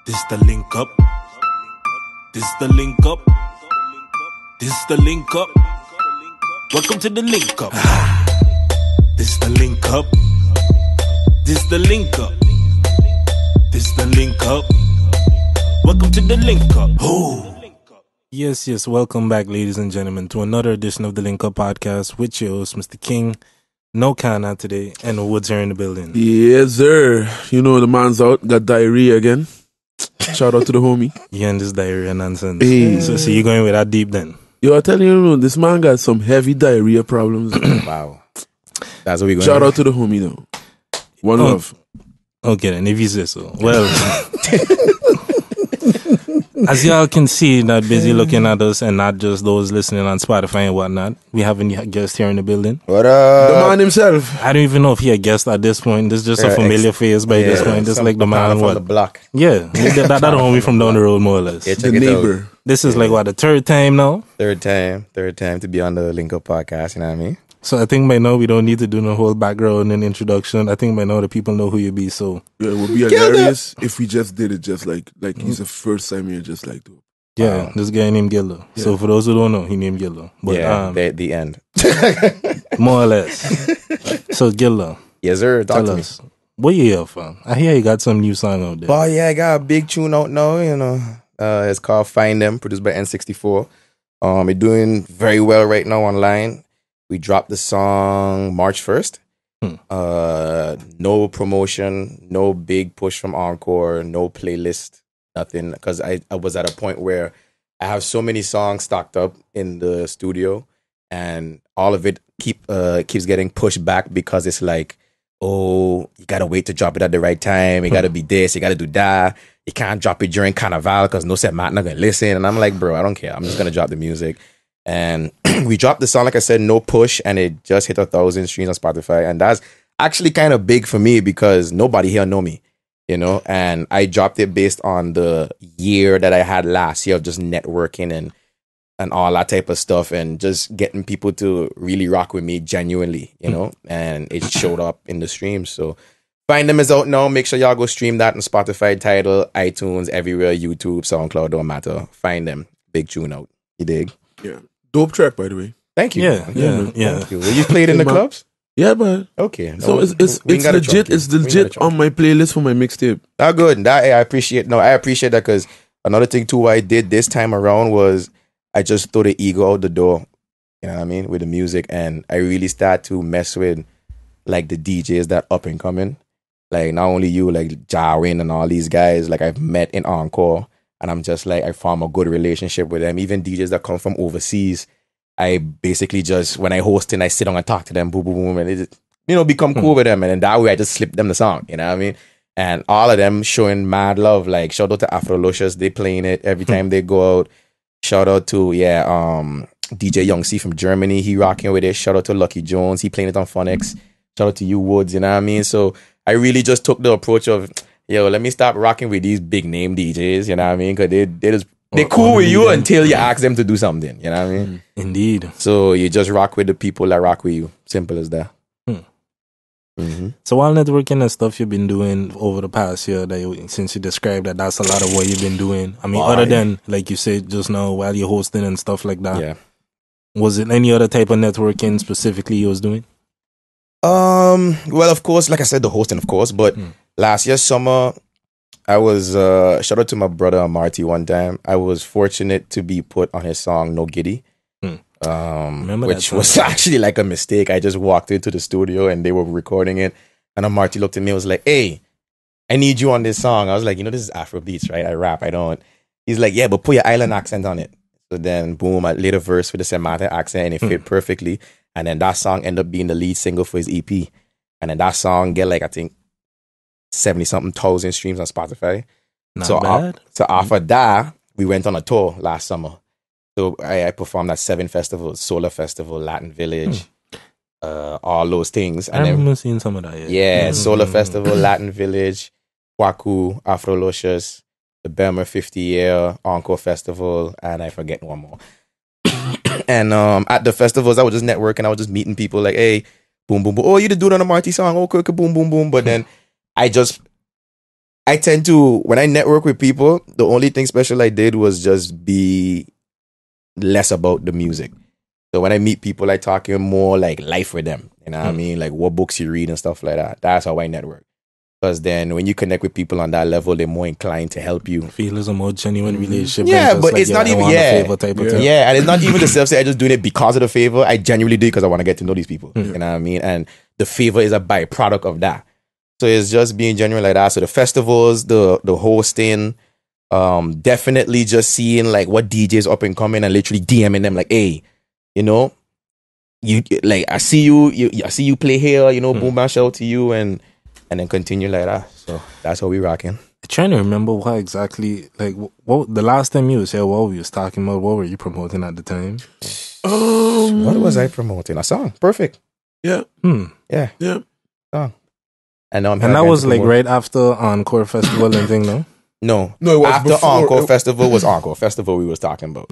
This the link up. This the link up. This the link up. Welcome to the link up. This the link up. This the link up. This the link up. Welcome to the link up. Oh. Yes, welcome back, ladies and gentlemen, to another edition of the Link Up Podcast with your host, Mr. King. No Kana today, and Woods are in the building. Yes, sir. You know the man's out, got diarrhea again. Shout out to the homie. Yeah, and this diarrhea nonsense. Hey. So you're going with that deep then? Yo, I tell you, this man got some heavy diarrhea problems. Wow. That's what we going Shout out to the homie, though. One love. Okay, then, if you say so. Well, as y'all can see, not busy looking at us and not just those listening on Spotify and whatnot, we have a guest here in the building. What up? The man himself. I don't even know if he a guest at this point. This is just a familiar face by this point. Just like the man from the block. Yeah, that homie from down the road, more or less. Yeah, The neighbor. out. This is like, what, the third time now? Third time to be on the Link Up Podcast, you know what I mean? So I think by now we don't need to do the whole background and introduction. I think by now the people know who you be, so. Yeah, it would be hilarious if we just did it just like he's the first time here, just like that. Yeah, this guy named Guilda. Yeah. So for those who don't know, he named Guilda. But, yeah, the end. More or less. So Guilda. Yes, sir. Talk Tell to us. What you here from? I hear you got some new song out there. Oh, yeah, I got a big tune out now, you know. It's called Find Them, produced by N64. It's doing very well right now online. We dropped the song March 1st. No promotion, no big push from Encore, no playlist, nothing. Because I was at a point where I have so many songs stocked up in the studio, and all of it keeps getting pushed back because it's like, oh, you gotta wait to drop it at the right time. You gotta be this, you gotta do that. You can't drop it during Carnival because no set Matt not gonna listen. And I'm like, bro, I don't care. I'm just gonna drop the music. And we dropped the song, like I said, no push, and it just hit 1,000 streams on Spotify. And that's actually kind of big for me because nobody here know me, you know? And I dropped it based on the year that I had last year of just networking and all that type of stuff and just getting people to really rock with me genuinely, you know? And it showed up in the streams. So Find Them is out now. Make sure y'all go stream that on Spotify, Tidal, iTunes, everywhere, YouTube, SoundCloud, don't matter. Find Them. Big tune out. You dig? Yeah. Dope track, by the way. Thank you. Yeah. Thank you. Well, you played in the clubs? Yeah, but Okay. so it's legit. It's legit on my playlist for my mixtape. Good. I appreciate that because another thing too I did this time around was I just threw the ego out the door. You know what I mean? With the music, and I really start to mess with like the DJs that up and coming. Like not only you, like Jarwin and all these guys, like I've met in Encore, and I'm just like I form a good relationship with them. Even DJs that come from overseas, I basically just when I host and I sit down and talk to them, boom, boom, boom, and it just, become cool with them. And then that way I just slip them the song, you know what I mean? And all of them showing mad love. Like shout out to Afro Luscious, they playing it every time they go out. Shout out to DJ Young C from Germany, he rocking with it. Shout out to Lucky Jones, he playing it on Phonics. Shout out to you Woods, you know what I mean? So I really just took the approach of, yo, let me stop rocking with these big name DJs, you know what I mean? Because they're cool with you until you ask them to do something, you know what I mean? Indeed. So you just rock with the people that rock with you. Simple as that. Mm-hmm. So while networking and stuff you've been doing over the past year, since you described that's a lot of what you've been doing. I mean, other than, like you said just now, while you're hosting and stuff like that. Yeah. Was it any other type of networking specifically you was doing? Well, of course, like I said, the hosting, of course. But last year, summer, I was, shout out to my brother Marty one time. I was fortunate to be put on his song No Giddy. Which was actually like a mistake. I just walked into the studio and they were recording it. And then Marty looked at me and was like, hey, I need you on this song. I was like, this is Afro beats, right? I rap, I don't. He's like, yeah, but put your island accent on it. So then, boom, I laid a verse with the Semantic accent and it fit perfectly. And then that song ended up being the lead single for his EP. And then that song get like, I think, 70-something thousand streams on Spotify. Not bad. So after that, we went on a tour last summer. So I performed at 7 festivals, Solar Festival, Latin Village, all those things. And I remember seeing some of that. Yeah, Solar Festival, Latin Village, Kwaku, Afro Luscious, the Belmer 50 Year, Encore Festival, and I forget one more. And at the festivals, I was just networking. I was just meeting people like, hey, boom, boom, boom. Oh, you the dude on the Marty song. Oh, quick, boom, boom, boom. But then I just I tend to, when I network with people, the only thing special I did was just be less about the music. So when I meet people, I talk more like life with them. You know what I mean? Like what books you read and stuff like that. That's how I network. Because then when you connect with people on that level, they're more inclined to help you. Feel is a more genuine relationship. Yeah, than just but like, it's yo, not I even, want a favor type of thing. Yeah, and it's not even the self say I just doing it because of the favor. I genuinely do it because I want to get to know these people. You know what I mean? And the favor is a byproduct of that. So it's just being genuine like that. So the festivals, the hosting, definitely just seeing like what DJs up and coming and literally DMing them like, hey, you know, you like I see you play here, you know, boom bang, shout out to you and then continue like that. So that's how we rocking. I'm trying to remember what exactly, like, what the last time you was here, what we was talking about, what were you promoting at the time? What was I promoting? A song. Perfect. Yeah. Yeah. Yeah. Song. And that was like right after Encore Festival and thing, no? No, it was after before. Encore Festival was Encore Festival we was talking about.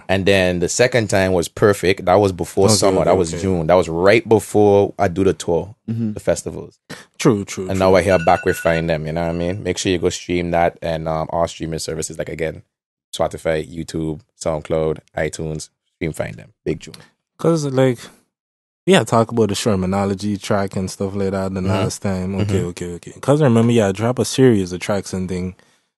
And then the second time was Perfect. That was before summer. That was June. That was right before I do the tour, the festivals. True. And now I hear back with Find Them, you know what I mean? Make sure you go stream that and all streaming services, like again, Spotify, YouTube, SoundCloud, iTunes, stream Find Them. Big June. Because like, yeah, talk about the Shermanology track and stuff like that the last time. Okay. Because I remember, I dropped a series of tracks and thing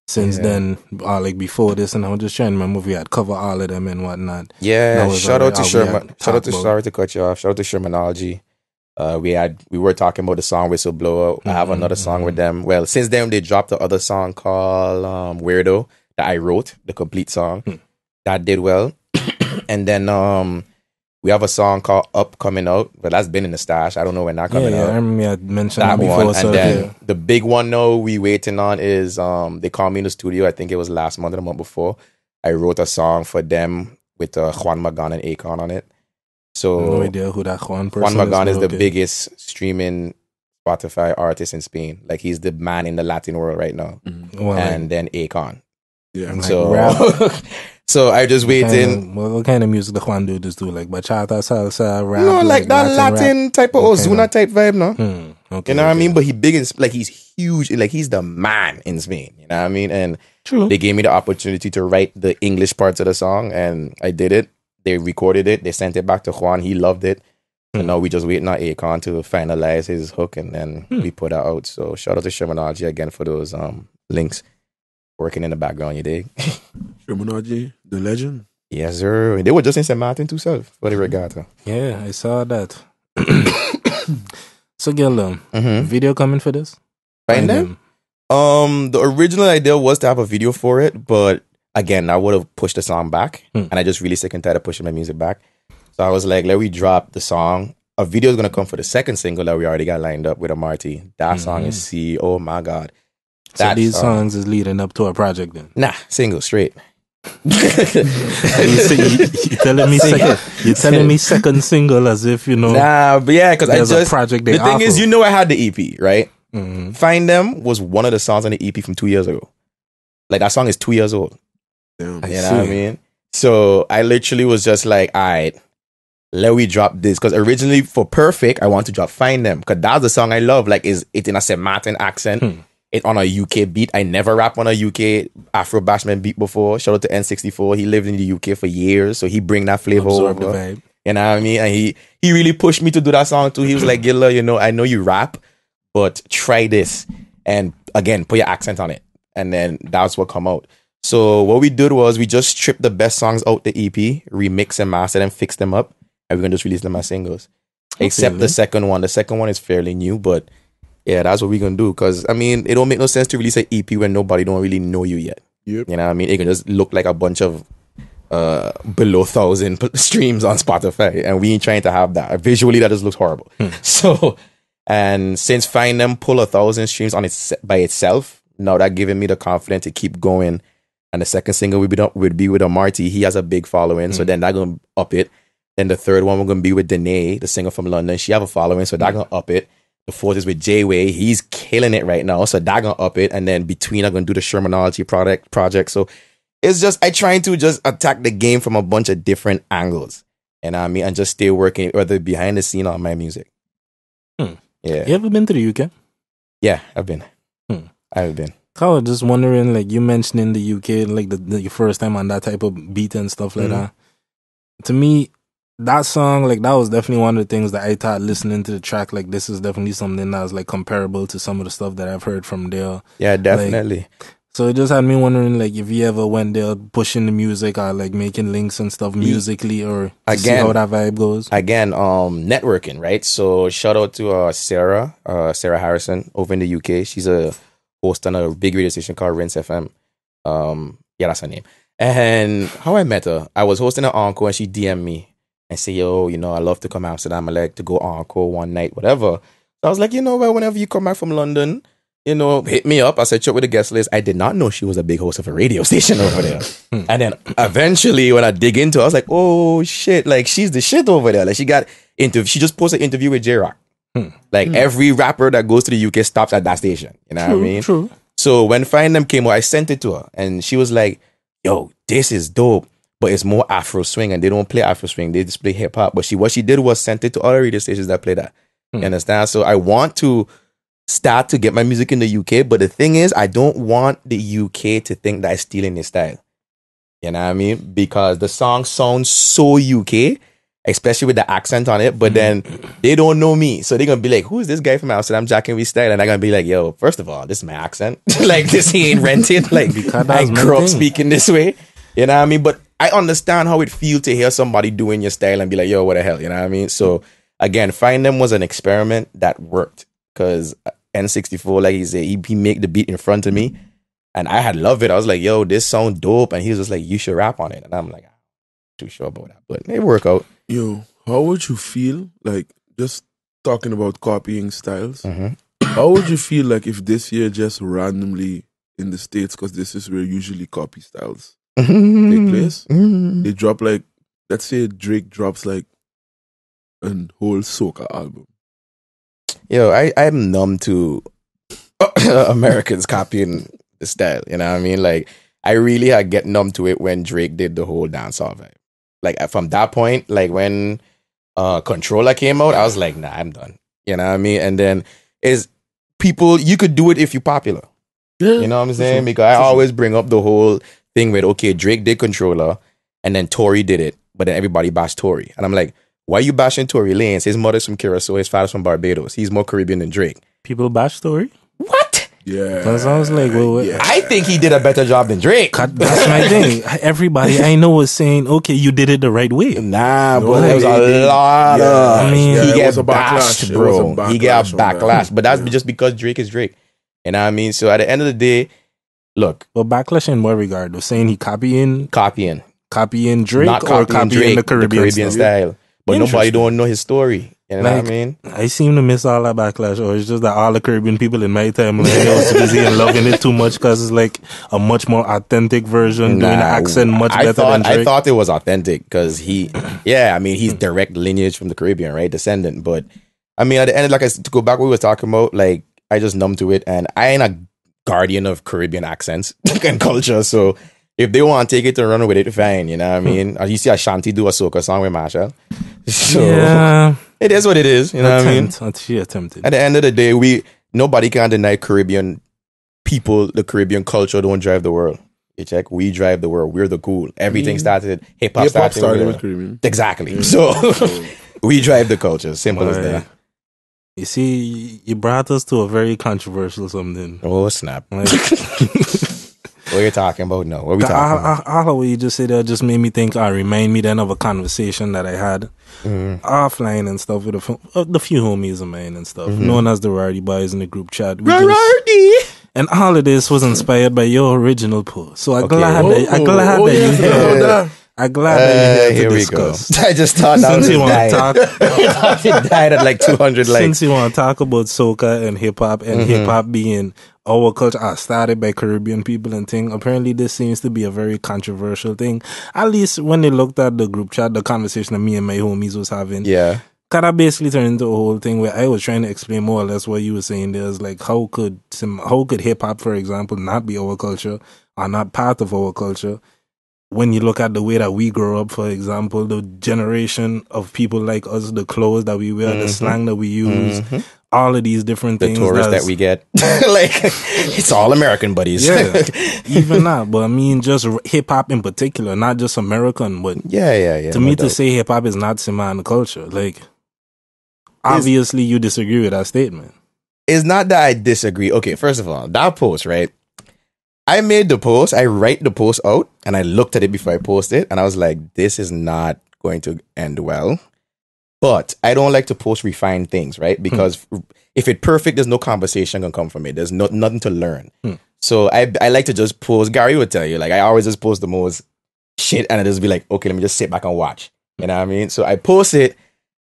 since then, like before this, and I was just trying to remember if we had covered all of them and whatnot. Yeah, shout out to Sherman. Shout out to, sorry to cut you off. Shout out to Shermanology. We were talking about the song Whistleblower. I have another song with them. Well, since then they dropped the other song called Weirdo that I wrote, the complete song. That did well. And then we have a song called Up coming out, but that's been in the stash. I don't know when that coming out. I remember you had mentioned that before. One. And then the big one now we waiting on is They Called Me in the Studio. I think it was last month or the month before. I wrote a song for them with Juan Magan and Akon on it. So no idea who that Juan person Juan Magan is the okay. biggest streaming Spotify artist in Spain. Like he's the man in the Latin world right now. Well, and then Akon. Yeah. like So so I just waiting. What kind of music the Juan dudes do? Like bachata, salsa, rap? No, like that Latin type of Ozuna type vibe, no? Okay, you know what I mean? But he big in, like he's huge, like he's the man in Spain. You know what I mean? And they gave me the opportunity to write the English parts of the song, and I did it. They recorded it. They sent it back to Juan. He loved it. And now we just waiting on Akon to finalize his hook, and then we put that out. So shout out to Shermanology again for those links. Working in the background, you dig? Shermanology, the legend. Yes, sir. They were just in St. Martin too, self, for the regatta. Yeah, I saw that. So, Guilda, video coming for this? Find Them? The original idea was to have a video for it, but again, I would have pushed the song back, and I just really sick and tired of pushing my music back. So I was like, let me drop the song. A video is going to come for the second single that we already got lined up with Amarty. That song is C. Oh my God. So these songs is leading up to a project then? Nah, single, straight. You're telling me second single as if, you know. Nah, but yeah, because I just, a project the thing is, you know, I had the EP, right? Find Them was one of the songs on the EP from 2 years ago. Like that song is 2 years old. Damn. You know what I mean? So I literally was just like, all right, let me drop this. Because originally for Perfect, I want to drop Find Them. Because that's the song I love. Like, is it in a St. Martin accent? It on a UK beat. I never rap on a UK Afro Bashman beat before. Shout out to N64. He lived in the UK for years, so he bring that flavor Absorb over. the vibe. You know what I mean? And he really pushed me to do that song too. He was like, Guilda, you know, I know you rap, but try this. And again, put your accent on it. And then that's what come out. So what we did was we just stripped the best songs out the EP, remix and master them, fix them up, and we're going to just release them as singles. Except the second one. The second one is fairly new, but yeah, that's what we're going to do. Because, I mean, it don't make no sense to release an EP when nobody don't really know you yet. Yep. You know what I mean? It can just look like a bunch of below 1,000 streams on Spotify. And we ain't trying to have that. Visually, that just looks horrible. So, and since Find Them pull 1,000 streams on by itself, now that giving me the confidence to keep going. And the second single would be with Amarty. He has a big following. So then that going to up it. Then the third one we're going to be with Danae, the singer from London. She have a following. So that going to up it. The fourth is with J-Way. He's killing it right now. So that gonna up it. And then between I'm gonna do the Shermanology project. So it's just I trying to just attack the game from a bunch of different angles. And I mean and just stay working whether behind the scene or on my music. Yeah. You ever been to the UK? Yeah, I've been. I've been. I was just wondering, like you mentioned in the UK, like your first time on that type of beat and stuff like that. To me, that song, like that was definitely one of the things that I thought listening to the track, like this is definitely something that was like comparable to some of the stuff that I've heard from there. Yeah, definitely. Like, so it just had me wondering, like, if you ever went there pushing the music or like making links and stuff musically, or to see how that vibe goes. Again, networking, right? So shout out to Sarah Harrison over in the UK. She's a host on a big radio station called Rinse FM. Yeah, that's her name. And how I met her, I was hosting an encore and she DM'd me and say, yo, you know, I love to come to Amsterdam. I like to go encore one night, whatever. So I was like, you know what, whenever you come back from London, you know, hit me up. I said, check with the guest list. I did not know she was a big host of a radio station over there. And then eventually when I dig into it, I was like, oh shit, like she's the shit over there. Like she just posted an interview with J-Rock. Like every rapper that goes to the UK stops at that station. You know what I mean? True. So when Find Them came out, I sent it to her and she was like, yo, this is dope, but it's more Afro swing and they don't play Afro swing. They just play hip hop. But what she did was sent it to other radio stations that play that. You understand? So I want to start to get my music in the UK, but the thing is, I don't want the UK to think that I'm stealing their style. You know what I mean? Because the song sounds so UK, especially with the accent on it, but then they don't know me. So they're going to be like, who is this guy from Amsterdam jacking with style? And I'm going to be like, yo, first of all, this is my accent. Like, this he ain't rented. Like, I grew up speaking this way. You know what I mean? But I understand how it feels to hear somebody doing your style and be like, yo, what the hell? You know what I mean? So again, Find Them was an experiment that worked because N64, like he said, he made the beat in front of me and I had loved it. I was like, yo, this sound dope. And he was just like, you should rap on it. And I'm like, I'm not too sure about that, but it worked out. Yo, how would you feel, like, just talking about copying styles, how would you feel like if this year just randomly in the States, because this is where usually copy styles take place, they drop like, let's say Drake drops like a whole soca album. Yo, I'm numb to Americans copying the style, you know what I mean? Like, I really get numb to it when Drake did the whole dancehall vibe. Like, from that point, like when Controller came out, I was like, nah, I'm done. You know what I mean? And then you could do it if you're popular. Yeah, you know what I'm saying? Because I always bring up the whole thing with, okay, Drake did Controller, and then Tory did it, but then everybody bashed Tory. And I'm like, why are you bashing Tory Lanez? His mother's from Curacao, his father's from Barbados. He's more Caribbean than Drake. People bash Tory? What? Yeah. That sounds like, well, yeah. I think he did a better job than Drake. That's my thing. Everybody I know was saying, okay, you did it the right way. Nah, bro, there was a lot of... I mean, he got bashed, bro. He got backlash. But that's just because Drake is Drake. You know what I mean? So at the end of the day, look. But backlash in what regard? Was saying he copying Drake, not or copying Drake, the Caribbean style. But nobody don't know his story. You know what I mean? I seem to miss all that backlash, or it's just that all the Caribbean people in my time like, they was busy and loving it too much because it's like a much more authentic version, doing the accent much better than Drake. I thought it was authentic because he's direct lineage from the Caribbean, right? Descendant. But I mean, at the end, to go back what we were talking about, like, I just numb to it, and I ain't a guardian of Caribbean accents and culture, so if they want to take it and run with it, fine, you know what I mean? You see Ashanti do a soca song with Marshall. So yeah. It is what it is, you know what I mean? She attempted. At the end of the day, nobody can deny Caribbean people, the Caribbean culture don't drive the world. You check, we drive the world. We're the cool. Everything started, hip-hop started with Caribbean. Exactly. Yeah. So we drive the culture. Simple as that. You see, you brought us to a very controversial something. Oh, snap. Like, what are you talking about now? What are we talking about? All of what you just said there just made me think, remind me then of a conversation that I had offline and stuff with the few homies of mine and stuff, known as the Rardy Boys in the group chat. And all of this was inspired by your original post. So I'm glad that you're here to discuss. I just thought that was it died at like 200 likes. Since you want to talk about soca and hip-hop, and hip-hop being our culture started by Caribbean people and thing, apparently this seems to be a very controversial thing. At least when they looked at the group chat, the conversation that me and my homies was having. Yeah. Kind of basically turned into a whole thing where I was trying to explain more or less what you were saying. There's like, how could hip-hop, for example, not be our culture or not part of our culture? when you look at the way that we grow up, for example, the generation of people like us, the clothes that we wear, the slang that we use, all of these different things. The tourists that we get. Like, it's all American buddies. Yeah, even that. But I mean, just hip-hop in particular, not just American. But yeah. To me, to say hip-hop is not Samoan culture, like, obviously you disagree with that statement. It's not that I disagree. Okay, first of all, that post, right? I made the post, I write the post out, and I looked at it before I posted it, and I was like, this is not going to end well. But I don't like to post refined things, right? Because if it's perfect, there's no conversation gonna come from it. There's nothing to learn. So I like to just post. Gary would tell you, like, I always just post the most shit, and I just be like, okay, let me just sit back and watch. You know what I mean? So I post it,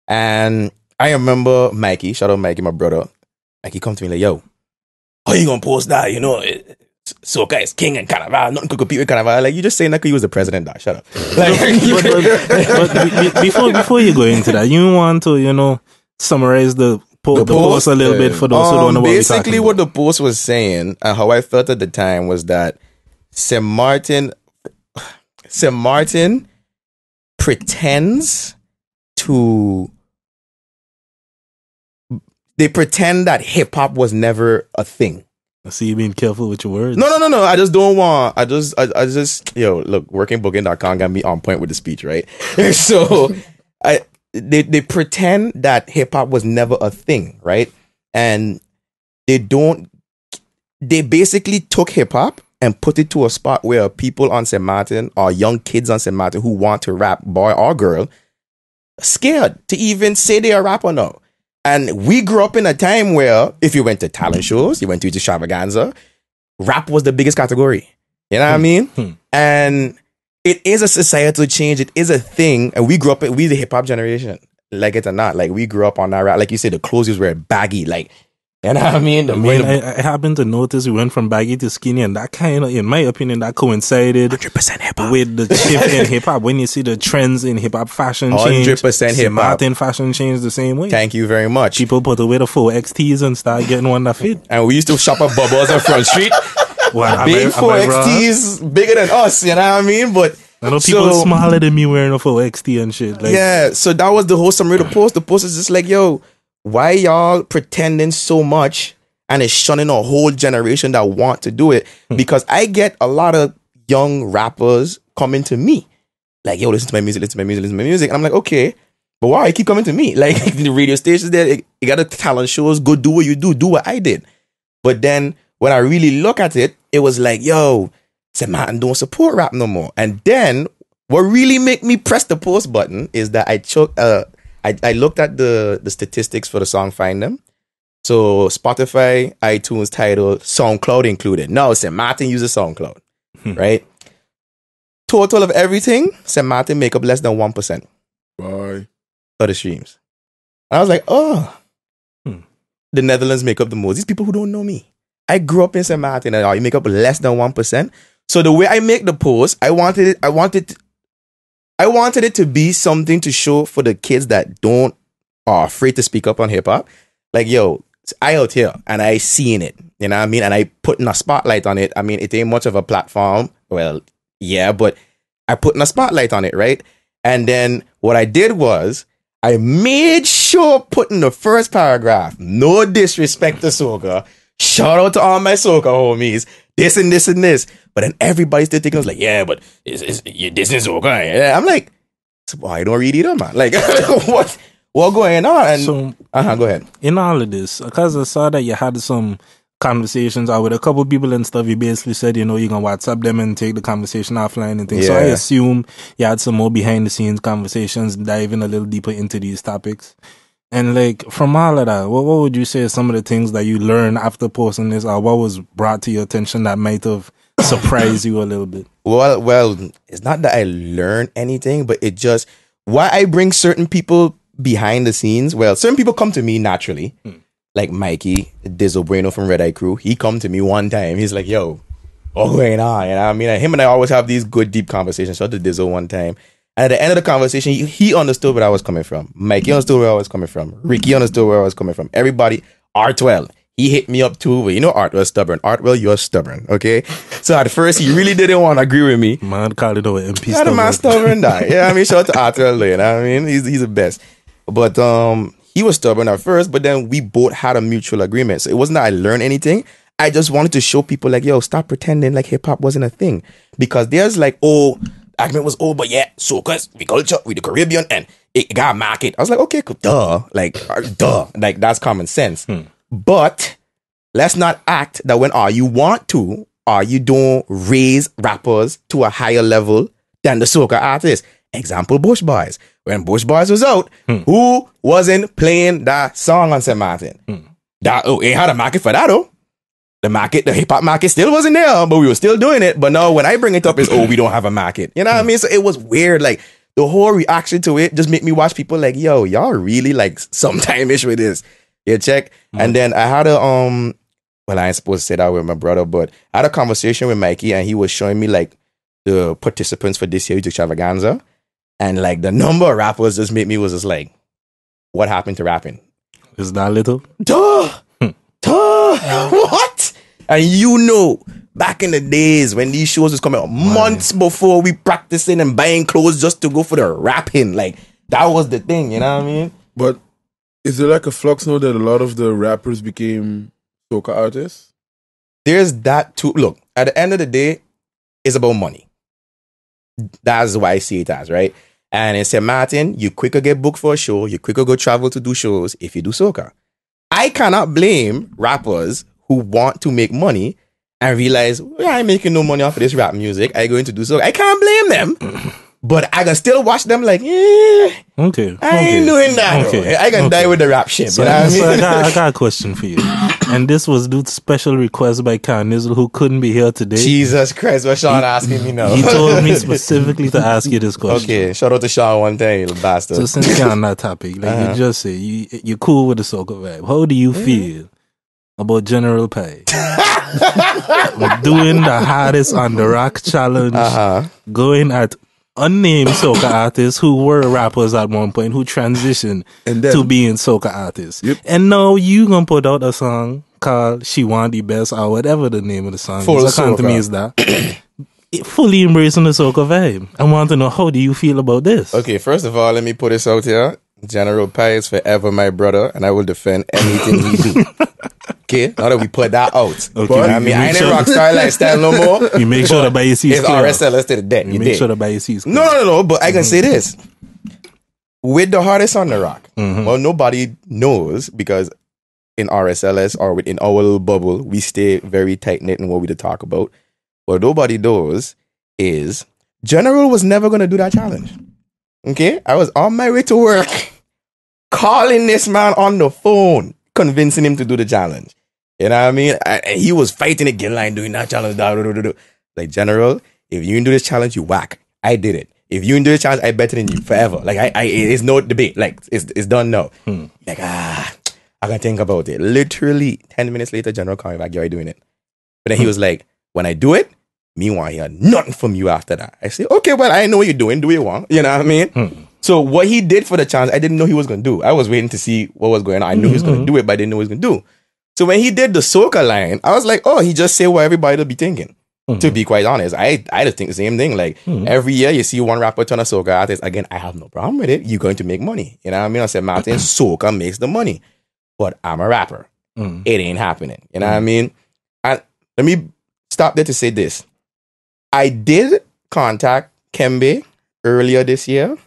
and I remember Mikey, shout out Mikey, my brother. Mikey come to me like, yo, how you gonna post that? You know, Soca is king and Carnival, nothing could compete with Carnival. Like, you just saying that because you was the president, dog. Shut up. Like, but before you go into that, you want to, you know, summarize the post a little bit for those who don't know what we're talking about. Basically, what the post was saying and how I felt at the time was that St. Martin pretends to... They pretend that hip-hop was never a thing. I see you being careful with your words. No. I just don't want... I just... Yo, look, workingbooking.com got me on point with the speech, right? So, they pretend that hip-hop was never a thing, right? And they basically took hip-hop and put it to a spot where people on St. Martin or young kids on St. Martin who want to rap, boy or girl, scared to even say they're a rapper now. And we grew up in a time where if you went to talent shows, you went to extravaganza, rap was the biggest category. You know what I mean? And it is a societal change. It is a thing. And we grew up, we the hip hop generation, like it or not. Like, we grew up on that rap. Like you said, the clothes were baggy. Like, you know what I mean? I happened to notice we went from baggy to skinny, and that kind of, in my opinion, that coincided 100% hip-hop with the shift in hip hop. When you see the trends in hip hop fashion change, 100% hip hop. Martin fashion change the same way. Thank you very much. People put away the 4XTs and start getting one that fit. And we used to shop at Bubbles on Front Street. Well, big 4XTs, bigger than us, you know what I mean? But I know people smaller than me wearing a 4XT and shit. Like, yeah, so that was the whole summary of the post. The post is just like, yo, why y'all pretending so much and it's shunning a whole generation that want to do it? Because I get a lot of young rappers coming to me like, yo, listen to my music. And I'm like, okay, but why you keep coming to me? Like, the radio stations there, you got the talent shows, go do what you do what I did. But then when I really look at it, it was like, yo, St. Martin don't support rap no more. And then what really make me press the post button is that I looked at the statistics for the song Find Them. So Spotify, iTunes, Tidal, SoundCloud included. No, St. Martin uses SoundCloud, right? Total of everything, St. Martin make up less than 1% Bye. of the streams. And I was like, oh, the Netherlands make up the most. These people who don't know me. I grew up in St. Martin and you make up less than 1%. So the way I make the post, I wanted it to be something to show for the kids that are afraid to speak up on hip hop. Like, yo, I out here and I seen it, you know what I mean? And I putting a spotlight on it. I mean, it ain't much of a platform. Well, yeah, but I putting a spotlight on it, right? And then what I did was I made sure putting the first paragraph, no disrespect to soca, shout out to all my soca homies, this and this and this. But then everybody's still thinking, I was like, yeah, but this is soca. Yeah. I'm like, I don't read either, man. Like, what going on? And so, go ahead. In all of this, because I saw that you had some conversations with a couple of people and stuff, you basically said, you know, you're going to WhatsApp them and take the conversation offline and things. Yeah. So I assume you had some more behind the scenes conversations, diving a little deeper into these topics. And like, from all of that, what would you say are some of the things that you learned after posting this, or what was brought to your attention that might have surprised you a little bit? Well, it's not that I learned anything, but it just, why I bring certain people behind the scenes, well, certain people come to me naturally, like Mikey, Dizzle Bueno from Red Eye Crew. He come to me one time. He's like, yo, what's going on? And I mean, him and I always have these good, deep conversations. Shout out to Dizzle one time. And at the end of the conversation, he understood where I was coming from. Mikey understood where I was coming from. Ricky understood where I was coming from. Everybody, R12, he hit me up too. But you know, Art was stubborn. Art, well, you're stubborn, okay? So at first, he really didn't want to agree with me. Man, call it over MP Yeah, stubborn. the man stubborn, that. Yeah, I mean, shout out to Art, you know what I mean? He's the best. But he was stubborn at first, but then we both had a mutual agreement. So it wasn't that I learned anything. I just wanted to show people like, yo, stop pretending like hip hop wasn't a thing. Because there's like, oh, argument was, oh, but yeah, soca, we culture, we the Caribbean, and it got a market. I was like, okay, cool, duh. Like, that's common sense. But let's not act that when you want to, you don't raise rappers to a higher level than the soca artists. Example, Bush Boys. When Bush Boys was out, who wasn't playing that song on St. Martin? Ain't had a market for that, though. The hip-hop market still wasn't there, but we were still doing it. But now when I bring it up, it's, we don't have a market. You know what I mean? So it was weird. Like, the whole reaction to it just made me watch people like, yo, y'all really like sometime-ish with this. Yeah, check. And then I had well, I ain't supposed to say that with my brother, but I had a conversation with Mikey, and he was showing me like the participants for this year's extravaganza. And like the number of rappers just made me was just like, what happened to rapping? Is that little? Duh! What? And you know, back in the days when these shows was coming out, months before we practicing and buying clothes just to go for the rapping. Like, that was the thing, you know what I mean? But is there like a flux now that a lot of the rappers became soca artists? There's that too. Look, at the end of the day, it's about money. That's why I see it as, right? And in St. Martin, you quicker get booked for a show, you quicker go travel to do shows if you do soca. I cannot blame rappers who want to make money and realize, I ain't making no money off of this rap music. I going to do so. I can't blame them. But I can still watch them like, okay. I ain't doing that. Okay. I can die with the rap shit. So, you know what I mean? I got a question for you. And this was due to special request by Carnizzle, who couldn't be here today. Jesus Christ, what Sean asking me now? He told me specifically to ask you this question. Okay, shout out to Sean one time, you little bastard. So since you're on that topic, like you just say, you're cool with the soca vibe. How do you feel about General Pie doing the hardest on the rock challenge, going at unnamed soca artists who were rappers at one point, who transitioned to being soca artists? And now you gonna put out a song called She Want the Best, or whatever the name of the song is. To me is that fully embracing the soca vibe. I want to know, how do you feel about this? Okay, first of all, let me put this out here. General Pie is forever my brother, and I will defend anything he do. Okay, now that we put that out. Okay, I mean, I ain't in Rockstar lifestyle no more. You make sure the bias is clear. It's RSLS to the death. You make sure the bias is clear. No, but I can say this. With the hardest on the rock, well, nobody knows, because in RSLS or within our little bubble, we stay very tight-knit in what we to talk about. What nobody knows is General was never going to do that challenge. Okay? I was on my way to work, calling this man on the phone, convincing him to do the challenge. You know what I mean? And he was fighting again, like doing that challenge. Like, General, if you didn't do this challenge, you whack. I did it. If you didn't do this challenge, I better than you forever. Like, it's no debate. Like, it's done now. Like, I can think about it. Literally 10 minutes later, General called me back, you're doing it. But then he was like, when I do it, me want to hear nothing from you after that. I say, okay, well, I know what you're doing. Do what you want. You know what I mean? So what he did for the challenge, I didn't know he was going to do. I was waiting to see what was going on. I knew he was going to do it, but I didn't know what he was going to do. So when he did the soca line, I was like, oh, he just said what everybody will be thinking. To be quite honest, I just think the same thing. Like, every year you see one rapper turn a soca artist. Again, I have no problem with it. You're going to make money. You know what I mean? I said, Martin, soca makes the money. But I'm a rapper. It ain't happening. You know what I mean? And let me stop there to say this. I did contact Kembe earlier this year.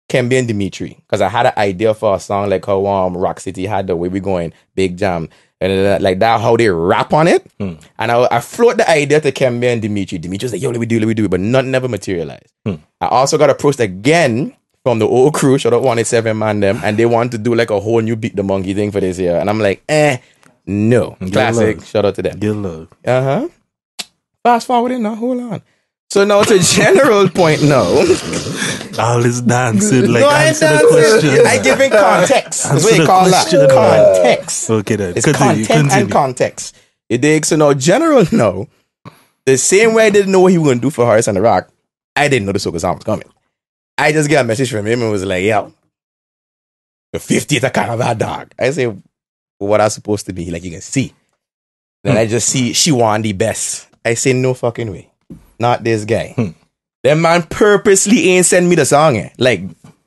Kembe and Dimitri. Because I had an idea for a song like how Rock City had the Way We Going, Big Jam. And like that, how they rap on it. And I float the idea to Kembe and Dimitri. Dimitri was like, yo, let me do it. But nothing never materialized. I also got approached again from the old crew, shout out 187 man them, and they want to do like a whole new Beat the Monkey thing for this year. And I'm like, no. Classic. Shout out to them. Guilda. Fast forwarding now, hold on. So now to general point now. All this dancing, like, no, answer the question. I giving context. That's Answer what you call question. that. Context. Okay then. It's content and context. You dig? So now general now, the same way I didn't know what he was going to do for Horace and the Rock, I didn't know the soca song was coming. I just got a message from him and was like, yo, the 50th of Carnival, dog. I say, what I'm supposed to be. Like, you can see. Then I just see she want the best. I say, no fucking way. Not this guy. That man purposely ain't send me the song. Like,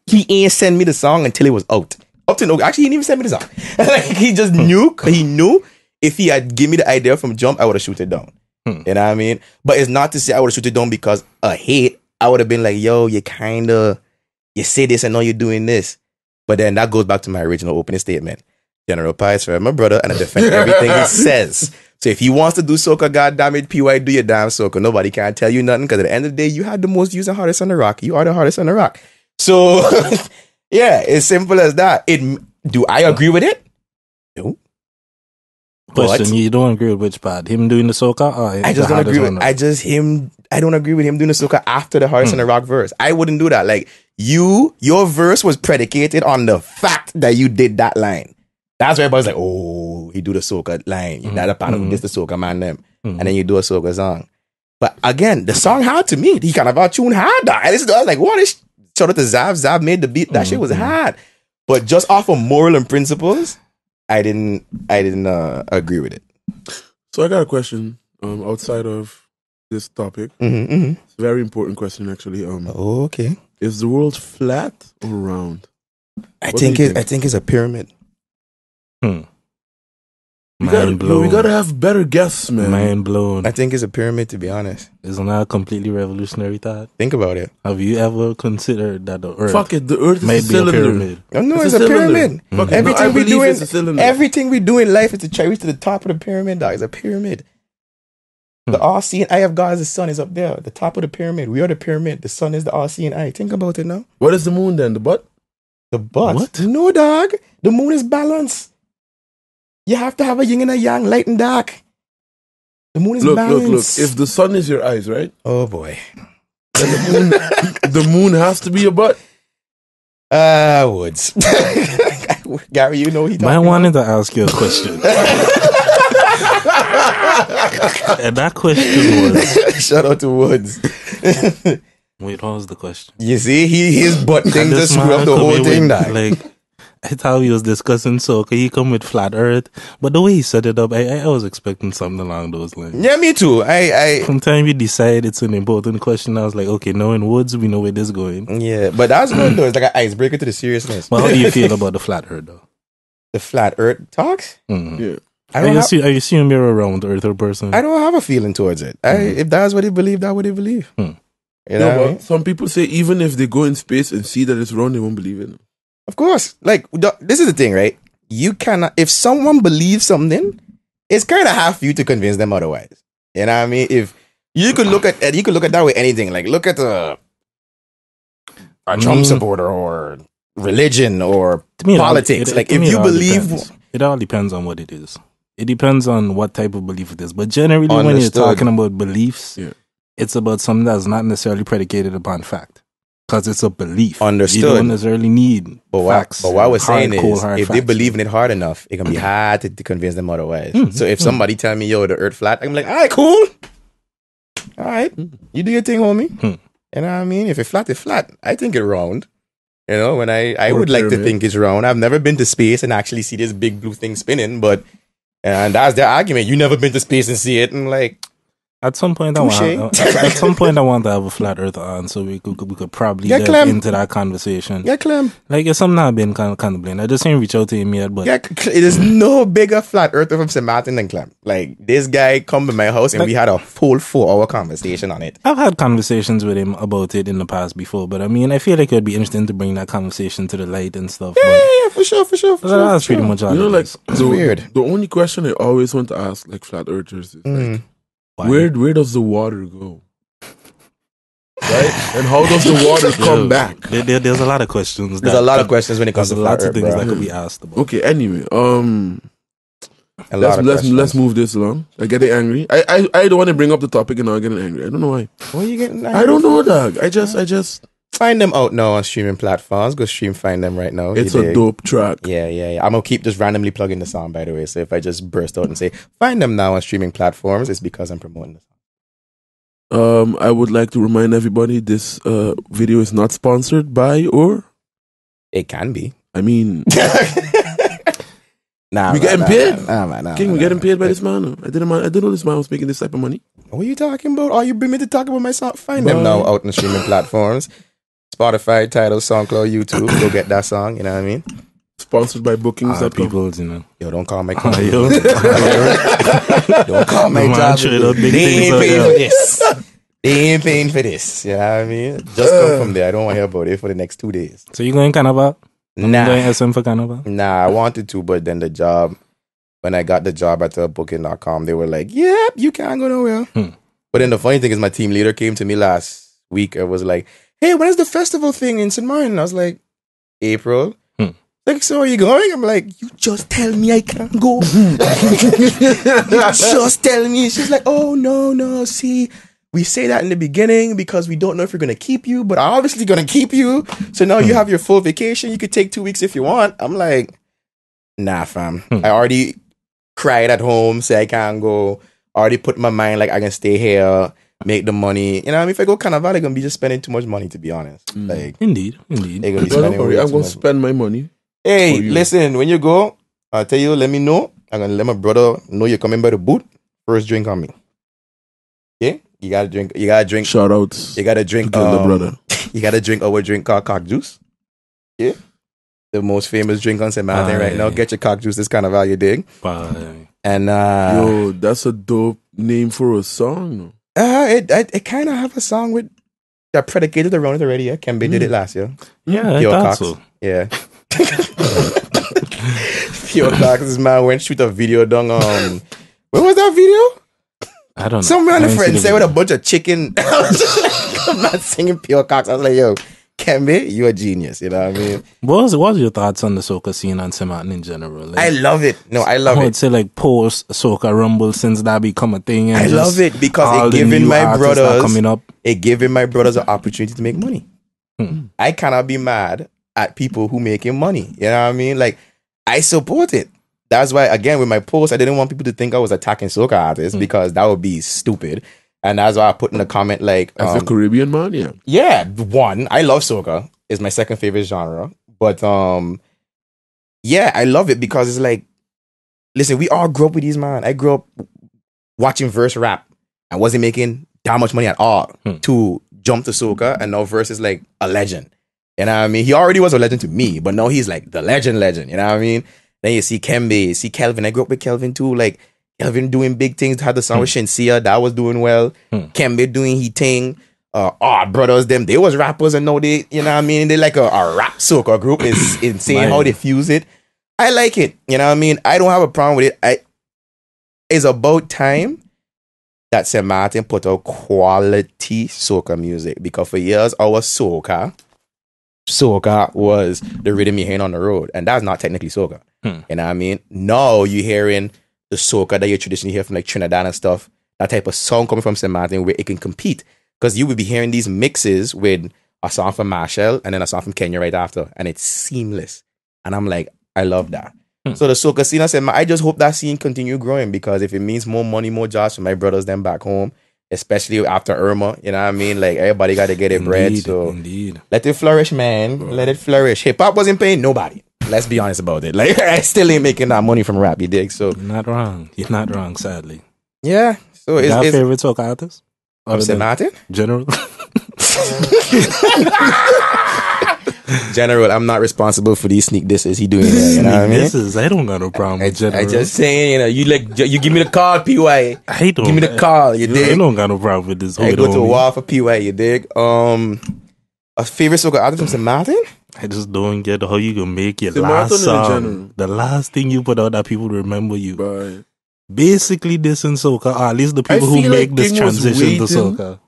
he ain't send me the song until it was out. Up to no, actually, he didn't even send me the song. Like, he just knew. He knew if he had given me the idea from jump, I would have shoot it down. You know what I mean? But it's not to say I would have shoot it down because of hate. I would have been like, yo, you say this and know you're doing this. But then that goes back to my original opening statement. General Pies for my brother, and I defend everything he says. So if he wants to do soca, goddammit, PY, do your damn soca. Nobody can tell you nothing because at the end of the day, you had the most views and hardest on the rock. You are the hardest on the rock. So, yeah, it's simple as that. Do I agree with it? No. Question: You don't agree with which part? Him doing the soca, or I just don't agree with I don't agree with him doing the soca after the hardest on the rock verse. I wouldn't do that. Like your verse was predicated on the fact that you did that line. That's why everybody's like, oh, he do the soca line. That's a part of this, the soca man them. And then you do a soca song. But again, the song hard to me. He kind of out-tuned hard. I was like, what is... Shout out to Zav. Zav made the beat. That shit was hard. But just off of moral and principles, I didn't agree with it. So I got a question outside of this topic. It's a very important question, actually. Okay. Is the world flat or round? I think it's a pyramid. Mind blown. We gotta have better guests, man. Mind blown. I think it's a pyramid, to be honest. Isn't that a completely revolutionary thought? Think about it. Have you ever considered that the Earth? Fuck it, the Earth might is a be a cylinder. pyramid? No, it's a pyramid. Everything we do in life is to try to reach to the top of the pyramid, dog. It's a pyramid. The all-seeing eye of God, the sun, is up there. The top of the pyramid. We are the pyramid. The sun is the all-seeing eye. Think about it now. What is the moon then? The butt? The butt? What? No, dog. The moon is balance. You have to have a yin and a yang, light and dark. The moon is balance. Look. If the sun is your eyes, right? Oh, boy. Then the moon has to be a butt. Woods. Gary, you know he I wanted to ask you a question. And that question was... Shout out to Woods. Wait, what was the question? You see, his butt thing just screwed up the whole thing. Like, I thought he was discussing soca. He come with flat earth. But the way he set it up, I was expecting something along those lines. Yeah, me too. From time you decide it's an important question, I was like, okay, knowing Woods, we know where this is going. Yeah, but that's good though. It's like an icebreaker to the seriousness. But how do you feel about the flat earth though? The flat earth talks? Yeah. Are you assuming you're a round earther person? I don't have a feeling towards it. If that's what they believe, that's what they believe. You know what I mean? Some people say even if they go in space and see that it's round, they won't believe it. Of course. Like, this is the thing, right? You cannot, if someone believes something, it's kind of hard for you to convince them otherwise. You know what I mean? If you could look at that with anything, like look at a Trump supporter or religion or politics. If you believe, it all depends on what it is. It depends on what type of belief it is. But generally, when you're talking about beliefs, it's about something that's not necessarily predicated upon fact. Because it's a belief. Understood. You don't necessarily need facts. But what I was saying is, if they believe in it hard enough, it can be hard to convince them otherwise. So if somebody tell me, yo, the earth flat, I'm like, all right, cool. All right. You do your thing, homie. You know what I mean? If it's flat, it's flat. I think it's round. You know, when I would like to think it's round. I've never been to space and actually see this big blue thing spinning, but and that's their argument. You never been to space and see it, and like at some point I want to have a flat earth on, so we could probably get into that conversation. Yeah, Clem. Like it's something I've been kind of blamed. I just ain't reach out to him yet, but it is no bigger flat earther from St. Martin than Clem. Like this guy come to my house and we had a full 4-hour conversation on it. I've had conversations with him about it in the past before, but I mean I feel like it would be interesting to bring that conversation to the light and stuff. Yeah, for sure. That's pretty much all. You know, like it's weird. The only question I always want to ask, like flat earthers, is like, where does the water go? Right? And how does the water come back? There's a lot of questions. There's a lot of questions when it comes to flat lots of earth, things bro. that could be asked about. Okay, anyway, let's move this along. I get angry. I don't want to bring up the topic and now I'm getting angry. I don't know why. Why are you getting angry? I don't know, dog. I just find them out now on streaming platforms. Go find them right now. It's a dope track. Yeah. I'm gonna keep just randomly plugging the song, by the way. So if I just burst out and say find them now on streaming platforms, it's because I'm promoting the song. I would like to remind everybody this video is not sponsored by or it can be. I mean Nah, We man, getting paid? Nah, King, we getting paid by this man. I didn't know this man was making this type of money. What are you talking about? Are you bring me to talk about my song? Find them now out in the streaming platforms. Spotify, Tidal, SoundCloud, YouTube. Go get that song, you know what I mean? Sponsored by bookings.com. Peoples, you know. Yo, don't call my company. Yo. Don't call my Man, job. straight up big They things ain't out paying there. for this. They ain't paying for this. You know what I mean? Just come from there. I don't want to hear about it for the next 2 days. So you going Carnival? Nah. Going SM for Carnival? Nah, I wanted to, but then the job, when I got the job at the booking.com, they were like, yep, you can't go nowhere. But then the funny thing is my team leader came to me last week and was like, hey, when is the festival thing in St. Martin? I was like, April. Like, so are you going? I'm like, you just tell me I can't go. You just tell me. She's like, oh, no, see, we say that in the beginning because we don't know if we're going to keep you, but I'm obviously going to keep you. So now you have your full vacation. You could take 2 weeks if you want. I'm like, nah, fam. I already cried at home, say I can't go. Already put my mind like I can stay here, make the money. You know what I mean? If I go Carnival, they're going to be just spending too much money, to be honest. Like, Indeed. they're going to be Well, spending don't worry, way I'm too going to much. spend my money. Hey, for you. listen, when you go, I'll tell you, let me know. I'm going to let my brother know you're coming by the boot. First drink on me. Yeah? You got to drink. Shout outs. You got to drink. to Guilda, brother. You got to drink our drink called cock juice. Yeah? The most famous drink on St. Martin right now. Get your cock juice, this kind of value dig. Bye. And Yo, that's a dope name for a song. No? it kind of have a song with that predicated around it already. Yeah? Kembe did it last year. Yeah, I Pure thought Cox. so. Yeah. Pure Cox, this man went shoot a video down where was that video? I don't know. Some random I ain't friend seen said the with a video. bunch of chicken. I'm not singing Pure Cox. I was like, yo, Kembe, you a genius. You know what I mean? What was your thoughts on the soca scene and St. Martin in general? Like, I love it. No, I love I it. would say like post soca rumble since that become a thing. And I just love it because all it the giving new my artists that brothers coming up. it giving my brothers an opportunity to make money. I cannot be mad at people who making money. You know what I mean? Like, I support it. That's why, again, with my post, I didn't want people to think I was attacking soca artists because that would be stupid. And that's why I put in the comment like, As a Caribbean man, yeah. yeah, one, I love soca. It's my second favorite genre. But yeah, I love it because it's like, listen, we all grew up with these, man. I grew up watching verse rap and wasn't making that much money at all to jump to soca, and now Verse is like a legend. You know what I mean? He already was a legend to me, but now he's like the legend. You know what I mean? Then you see Kembe, you see Kelvin. I grew up with Kelvin too. Like, Kelvin doing big things. Had the song with Shinsia, that was doing well. Kembe doing he thing. Brothers, them, they was rappers, and now they, you know what I mean? They like a rap soca group. It's insane how they fuse it. I like it. You know what I mean? I don't have a problem with it. It's about time that St. Martin put out quality soca music, because for years our soca was the rhythm you hearing on the road, and that's not technically soca. You know what I mean? Now you're hearing the soca that you traditionally hear from like Trinidad and stuff, that type of song coming from St. Martin where it can compete, because you would be hearing these mixes with a song from Marshall and then a song from Kenya right after, and it's seamless. And I'm like, I love that. So the soca scene, I just hope that scene continue growing, because if it means more money, more jobs for my brothers them back home, especially after Irma, you know what I mean? Like, everybody got to get their bread. So Indeed. let it flourish, man. Let it flourish. Hip-hop wasn't paying nobody. Let's be honest about it. Like, I still ain't making that money from rap, you dig? So You're not wrong. You're not wrong, sadly. yeah. So Is that it's favorite soca artist? Other St. than Martin? General? General, I'm not responsible for these sneak disses he doing there, you know what I mean? I don't got no problem with General. I just saying, you know, you give me the call, PY. I don't. Give me the call, you I dig? don't got no problem with this. I go to a wall for PY, you dig? A favorite soca artist from St. Martin? I just don't get how you can make your St. last Martin in song, general. the last thing you put out that people remember you. Right. Basically, this in soca, or at least the I people who feel make like this King was transition to waiting. soca.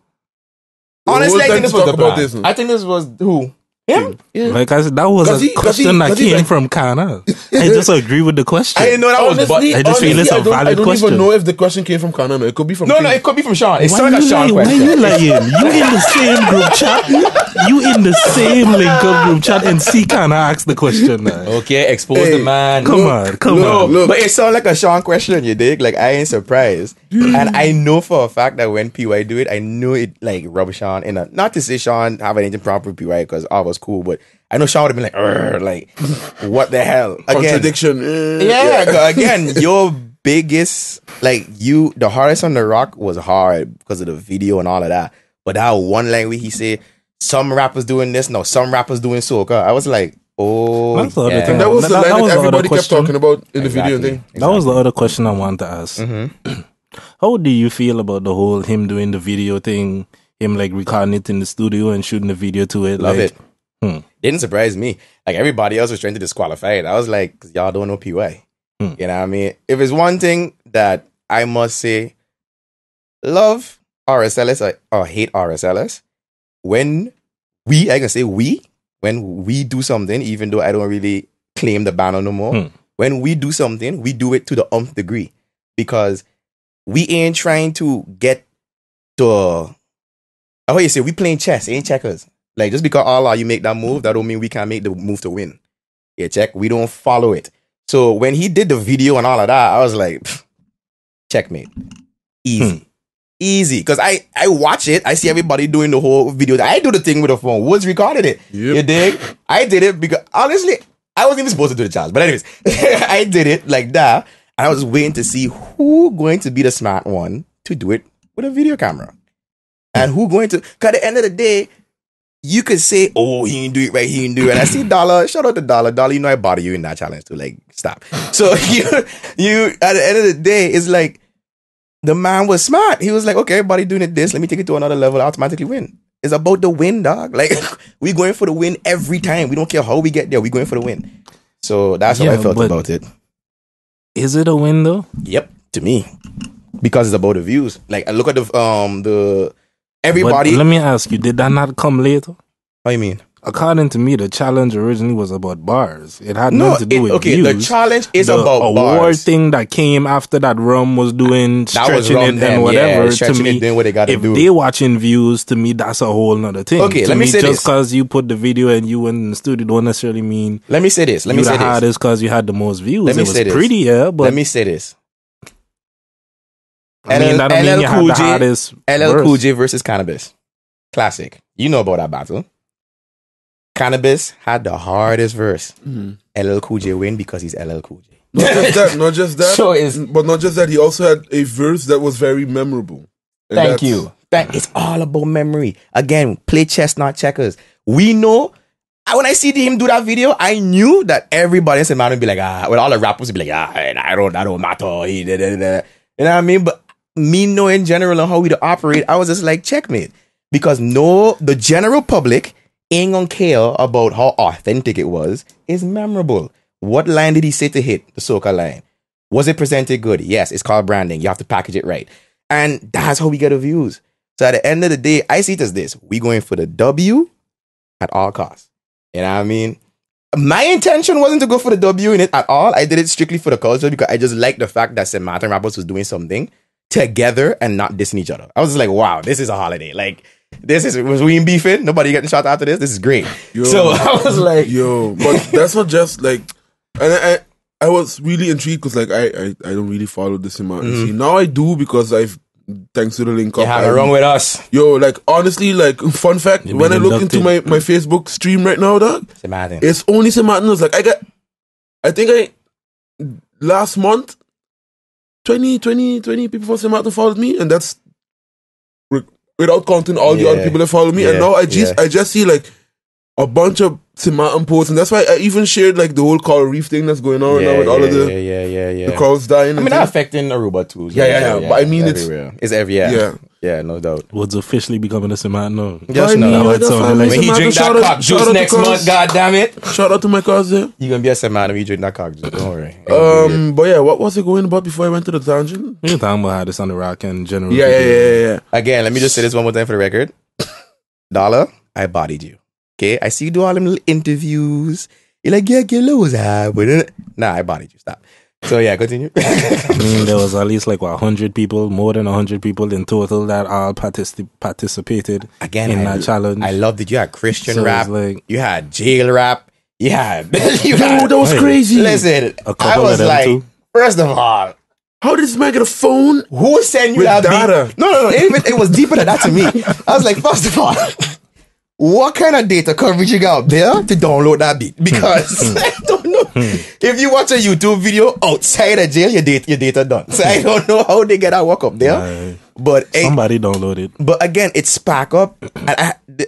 Honestly, I think this was talk the about plan. this one. I think this was who? Him? Yeah. Like I said, that was a question that came from Kana. I just agree with the question. I didn't know that was but I just feel it's a valid I don't question. even know if the question came from Canada. It could be from No, King. it could be from Sean. It Why sounded like a you Sean lying? Why question. you lying? You in the same group chat? You in the same link-up group chat and see Kana ask the question now. Okay, expose the man. Come on. Look. But it sounded like a Sean question, you dig? Like, I ain't surprised. And I know for a fact that when PY do it, I knew it like rub Sean in a, not to say Sean have anything proper with PY, because all was cool, but I know Sean would have been like, "Urgh," like, what the hell? Again, Contradiction. Again, your biggest, like, the hardest on the rock was hard because of the video and all of that. But that one language he said, some rappers doing this, no, some rappers doing soca. I was like, oh, That's the other thing. That was the line was that the other everybody kept question. talking about in the video thing. That was the other question I wanted to ask. How do you feel about the whole him doing the video thing, him like recording it in the studio and shooting the video to it? Love like, it. Didn't surprise me. Like, everybody else was trying to disqualify it. I was like, 'cause y'all don't know PY. You know what I mean? If it's one thing that I must say, love RSLS or hate RSLS, when when we do something, even though I don't really claim the banner no more, when we do something, we do it to the nth degree. Because we ain't trying to get to, how you say, we playing chess, ain't checkers. Like, just because Allah, you make that move, that don't mean we can't make the move to win. Yeah, check. We don't follow it. So when he did the video and all of that, I was like, checkmate. Easy. Easy. Because I watch it. I see everybody doing the whole video. I do the thing with the phone. Woods recorded it. Yep. You dig? I did it because, honestly, I wasn't even supposed to do the challenge. But anyways, I did it like that. And I was waiting to see who going to be the smart one to do it with a video camera. And who going to, because at the end of the day, you could say, oh, he didn't do it right, he didn't do it. And I see Dollar, shout out to Dollar. Dollar, you know I bother you in that challenge too. Like, stop. So you at the end of the day, it's like, the man was smart. He was like, okay, everybody doing it this, let me take it to another level, I automatically win. It's about the win, dog. Like, we going for the win every time. We don't care how we get there, we going for the win. So that's how I felt about it. Is it a win though? Yep, to me. Because it's about the views. Like, I look at the everybody. But let me ask you, did that not come later? What do you mean? According to me, the challenge originally was about bars. It had nothing to do with views. The challenge is about award bars. Thing that came after that Rum was doing, stretching it then, and whatever. Stretching to me, it, doing what they got to do. if they watching views, to me, that's a whole nother thing. Okay, to let me say just this. because you put the video and you went in the studio don't necessarily mean Let me say this. Let me you say the this. hardest because you had the most views. Let me it was say this. pretty, yeah, but Let me say this. I mean, that don't mean you had the hardest LL verse. Cool J versus Cannabis. Classic. You know about that battle. Cannabis had the hardest verse. LL Cool J win because he's LL Cool J. Not just that. So it's, but not just that, he also had a verse that was very memorable. And thank you. It's all about memory. Again, play chess, not checkers. We know. When I see him do that video, I knew that everybody in Samana would be like, well, all the rappers would be like, I don't matter. He did. You know what I mean? But me knowing in general on how we operate, I was just like, checkmate. Because the general public ain't gonna care about how authentic it was. It's memorable. What line did he say to hit? The soca line. Was it presented good? Yes, it's called branding. You have to package it right. And that's how we get the views. So at the end of the day, I see it as this. We going for the W at all costs. You know what I mean? My intention wasn't to go for the W in it at all. I did it strictly for the culture because I just like the fact that St. Martin rappers was doing something together and not dissing each other. I was just like, wow, this is a holiday. Like, was we in beefing? Nobody getting shot after this? This is great. So I was like, but that's not just like, and I was really intrigued because like I don't really follow this in Martin scene. Now I do because thanks to the link up. you have it wrong with us. Like honestly, like fun fact, when I look into my Facebook stream right now, dog, it's only St. Martin. Like I think last month 20 people from St. Martin followed me, and that's without counting all the other people that follow me. And now I just see like a bunch of St. Martin posts, and that's why I even shared like the whole coral reef thing that's going on now with all of the corals dying. I mean, that's affecting Aruba too. But I mean, it's everywhere. Yeah, no doubt. What's officially becoming a St. Martin now. Just now. When he drink that cock juice next month, god damn it. Shout out to my cuz there. You're gonna be a St. Martin when you drink that cock juice. Don't worry. But yeah, what was it going about before I went to the tangent? We were talking about how this on the rock and general. Yeah. Again, let me just say this one more time for the record. Dollar, I bodied you. Okay, I see you do all them little interviews. You're like, yeah, Guilda was happening. Nah, I bodied you. Stop. So yeah, continue. I mean, there was at least like 100 people, more than 100 people in total that all participated in that challenge. I loved it. You had Christian So it rap. was like- You had jail rap. You had. That was crazy. Listen, A couple I was of them like, too. first of all, How did this man get a phone? who sent you With that data? beat? No. It was deeper than that to me. I was like, first of all, what kind of data coverage you got up there to download that beat? Because I don't know. If you watch a YouTube video outside of jail, your data done. So I don't know how they get that work up there. But somebody download it. But again, it's spark up. And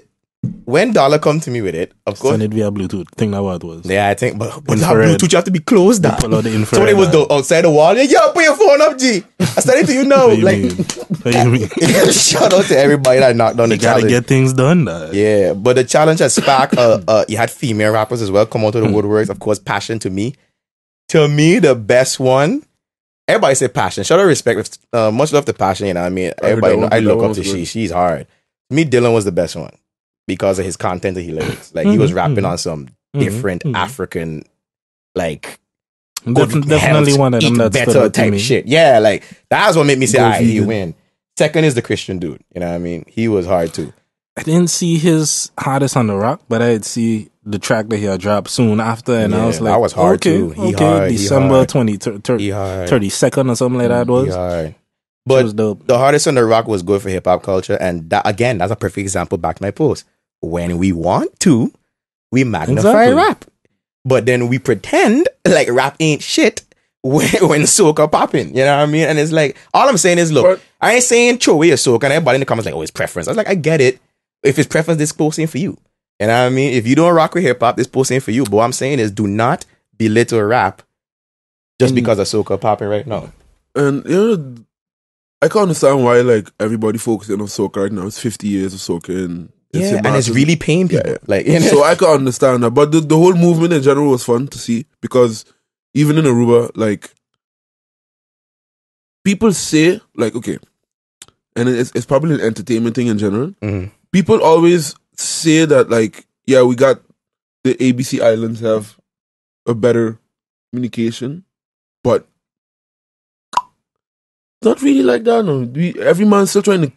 when Dollar come to me with it, of course. Send it via Bluetooth. Think that what it was. Yeah, I think. But that Bluetooth, you have to be closed down. Pull out the infrared. So it was outside the wall. Yeah, put your phone up, G. I started to you know. What like, you mean? Shout out to everybody that knocked on the challenge. You gotta get things done, though. Yeah, but the challenge has sparked. You had female rappers as well come out to the woodworks. Of course, Passion to me. To me, the best one. Everybody say Passion. Shout out respect. Much love to Passion. You know what I mean? Everybody know, I look up to she. She's hard. To me, Dylan was the best one because of his content that he lyrics. Like he was rapping on some different African, like definitely one of them that's better type shit. Yeah, like that's what made me say, "Alright, he win." Second is the Christian dude. You know what I mean? He was hard too. I didn't see his hardest on the rock, but I'd see the track that he had dropped soon after, and I was like, that was hard too. December 32nd or something like that was. Hard. But the hardest on the rock was good for hip hop culture, and that again, that's a perfect example. Back to my post. When we want to, we magnify rap, but then we pretend like rap ain't shit when soca popping. You know what I mean? And it's like all I'm saying is, look, I ain't saying throw away your soca, and everybody in the comments like, oh, it's preference. I was like, I get it. If it's preference, this post ain't for you. You know what I mean? If you don't rock with hip hop, this post ain't for you. But what I'm saying is, do not belittle rap just because of soca popping right now. And you know, I can't understand why like everybody focusing on soca right now. It's 50 years of soca, and it's really paying people. Yeah. Like, you know? So I can understand that. But the whole movement in general was fun to see because even in Aruba, like people say, like, okay, and it's probably an entertainment thing in general. People always say that, like, yeah, we got the ABC Islands have a better communication, but not really like that. No, every man's still trying to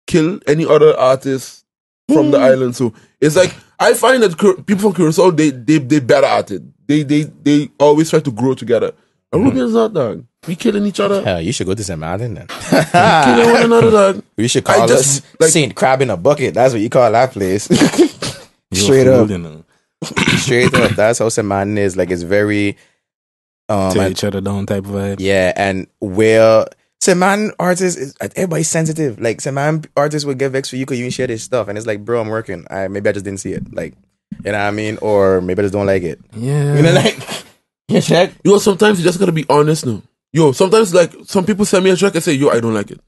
kill any other artist from the island. So it's like I find that people from Curacao they better at it. They always try to grow together. Arubians not, dog. We killing each other. Hell, you should go to St. Martin then. Killing one another, dog. You should call us like, Saint Crab in a Bucket. That's what you call that place. Straight up. Straight up. That's how St. Martin is. Like, it's very... Tear each other down type of vibe. Yeah, and where... St. Martin artists, everybody's sensitive. Like, St. Martin artists will get vexed for you because you didn't share this stuff. And it's like, bro, I'm working. Maybe I just didn't see it. Like, you know what I mean? Or maybe I just don't like it. Yeah. You know, like... You check? Yo, sometimes you just gotta be honest now. Yo, sometimes like some people send me a track and say, yo, I don't like it.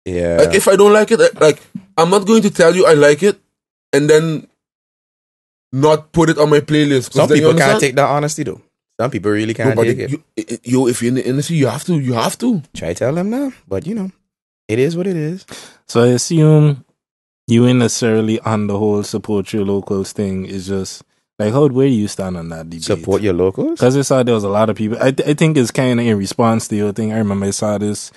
Yeah. Like if I don't like it, like I'm not going to tell you I like it and then not put it on my playlist. Some people can't take that honesty though. Some people really can't take it. Yo, if you're in the industry, you have to. Try to tell them now. But you know, it is what it is. So I assume you ain't necessarily on the whole support your locals thing. It's just like, where do you stand on that debate? Support your locals? Because I saw there was a lot of people. I think it's kind of in response to your thing. I remember I saw this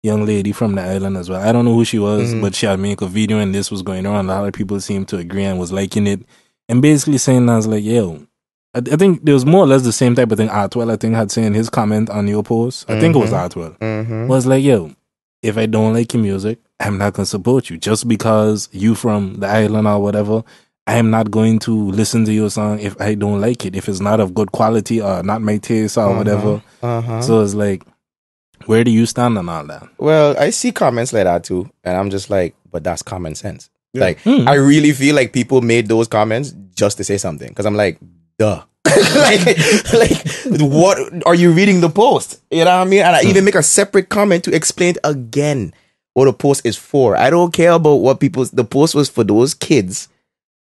young lady from the island as well. I don't know who she was, but she had made a video and this was going on. A lot of people seemed to agree and was liking it. And basically saying, I was like, yo, I think there was more or less the same type of thing Artwell, I think, had saying his comment on your post. I think it was Artwell. Was like, yo, if I don't like your music, I'm not going to support you. Just because you from the island or whatever, I am not going to listen to your song if I don't like it, if it's not of good quality or not my taste or whatever. So it's like, where do you stand on all that? Well, I see comments like that too, and I'm just like, but that's common sense. Yeah. Like, I really feel like people made those comments just to say something, because I'm like, duh. like, what are you reading the post? You know what I mean? And I even make a separate comment to explain again what the post is for. I don't care about what the post was for those kids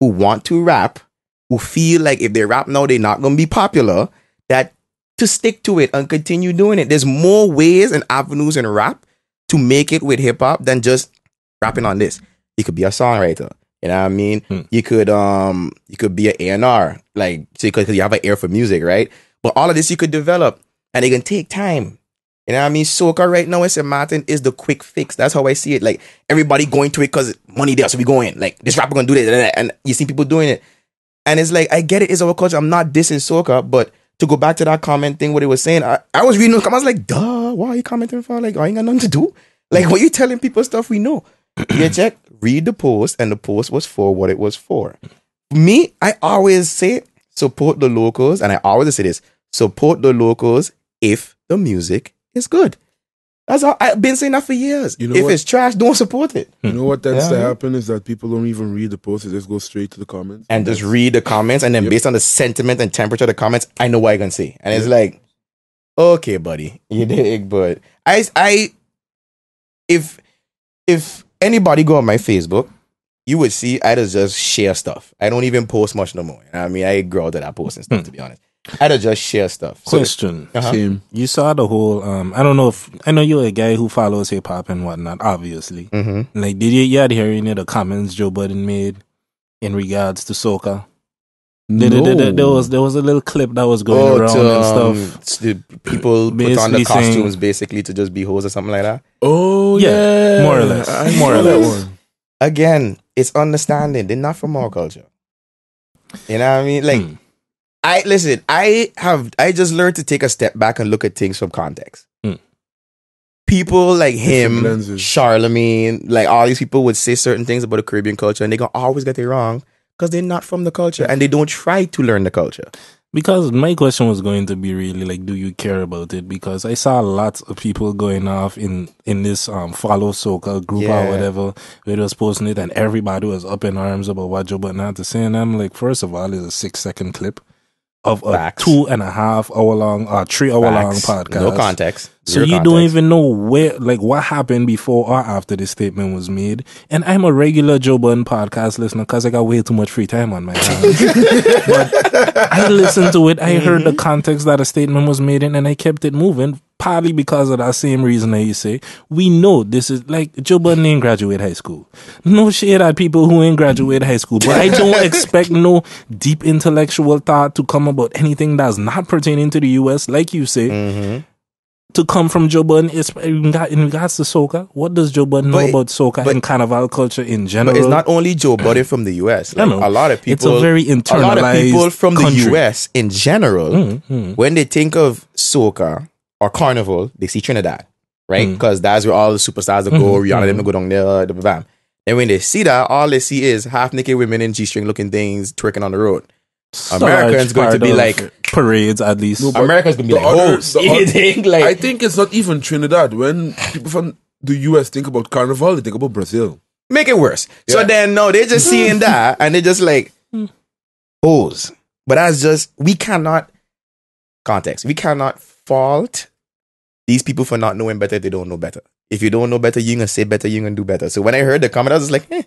who want to rap, who feel like if they rap now, they're not going to be popular, that to stick to it and continue doing it. There's more ways and avenues in rap to make it with hip hop than just rapping on this. You could be a songwriter. You know what I mean? You could be an A&R, like, because you have an ear for music, right? But all of this you could develop, and it can take time. You know what I mean? Soca right now in St. Martin is the quick fix. That's how I see it. Like, everybody going to it because money there, so we go in. Like, this rapper gonna do this, and you see people doing it. And it's like, I get it, it's our culture. I'm not dissing Soca, but to go back to that comment thing, what it was saying, I was reading those comments, I was like, duh, why are you commenting for? Like, I ain't got nothing to do. Like, what you telling people stuff we know? You check? read the post, and the post was for what it was for. Me, I always say support the locals, and I always say this: support the locals if the music is good. That's all. I've been saying that for years. You know if what? it's trash, don't support it. You know what tends Yeah. to happen is that people don't even read the post; they just go straight to the comments And just read the comments, and then Yep. based on the sentiment and temperature of the comments, I know what I can say. And it's like, okay, buddy, you dig? But if anybody go on my Facebook, you would see I just share stuff. I don't even post much no more. I mean, I grow out of that posting stuff, to be honest. I just share stuff. So, Question. Same. You saw the whole, I don't know if, I know you're a guy who follows hip hop and whatnot, obviously. mm-hmm. Like, did you had hear any of the comments Joe Budden made in regards to soca? No. There was a little clip that was going around and stuff. The people put on the Basically saying- costumes basically to just be hoes or something like that. Oh Yeah, yeah, more or less. I More saw or that less. one. Again, it's understanding. They're not from our culture. You know what I mean? Like, I just learned to take a step back and look at things from context. People like him, lenses. Charlemagne, like all these people would say certain things about the Caribbean culture, and they're gonna always get it wrong because they're not from the culture and they don't try to learn the culture. Because my question was going to be really like, do you care about it? Because I saw lots of people going off in this follow soca group Yeah. or whatever, where they was posting it, and everybody was up in arms about what Joe Budden had to say. And I'm like, first of all, it's a 6-second clip of a Facts. 2.5 hour long or 3 hour long Facts. podcast. No context. So Zero you context. don't even know where, like, what happened before or after this statement was made. And I'm a regular Joe Budden podcast listener because I got way too much free time on my hands. But I listened to it. I heard the context that a statement was made in, and I kept it moving. Partly because of that same reason that you say. We know this is like Joe Budden ain't graduate high school. No shade at people who ain't graduate high school, but I don't expect no deep intellectual thought to come about anything that's not pertaining to the US, like you say. To come from Joe Budden in regards to soca. What does Joe Budden know about soca and carnival culture in general? But it's not only Joe Budden from the US. Like, I know. a lot of people. It's a very internalized A lot of people from country. the US in general, when they think of soca or carnival, they see Trinidad, right? Because that's where all the superstars that go. Rihanna them go down there. Bam. And when they see that, all they see is half naked women in G-string looking things twerking on the road. Americans going to be like parades, at least. No, but Americans going to be the like, other- oh, the you other- think like I think it's not even Trinidad. When people from the US think about carnival, they think about Brazil. make it worse. So Yeah. then no, they're just seeing that and they're just like hoes. But that's just we cannot fault these people for not knowing better if they don't know better. If you don't know better, you're gonna say better, you're gonna do better. So when I heard the comment, I was just like,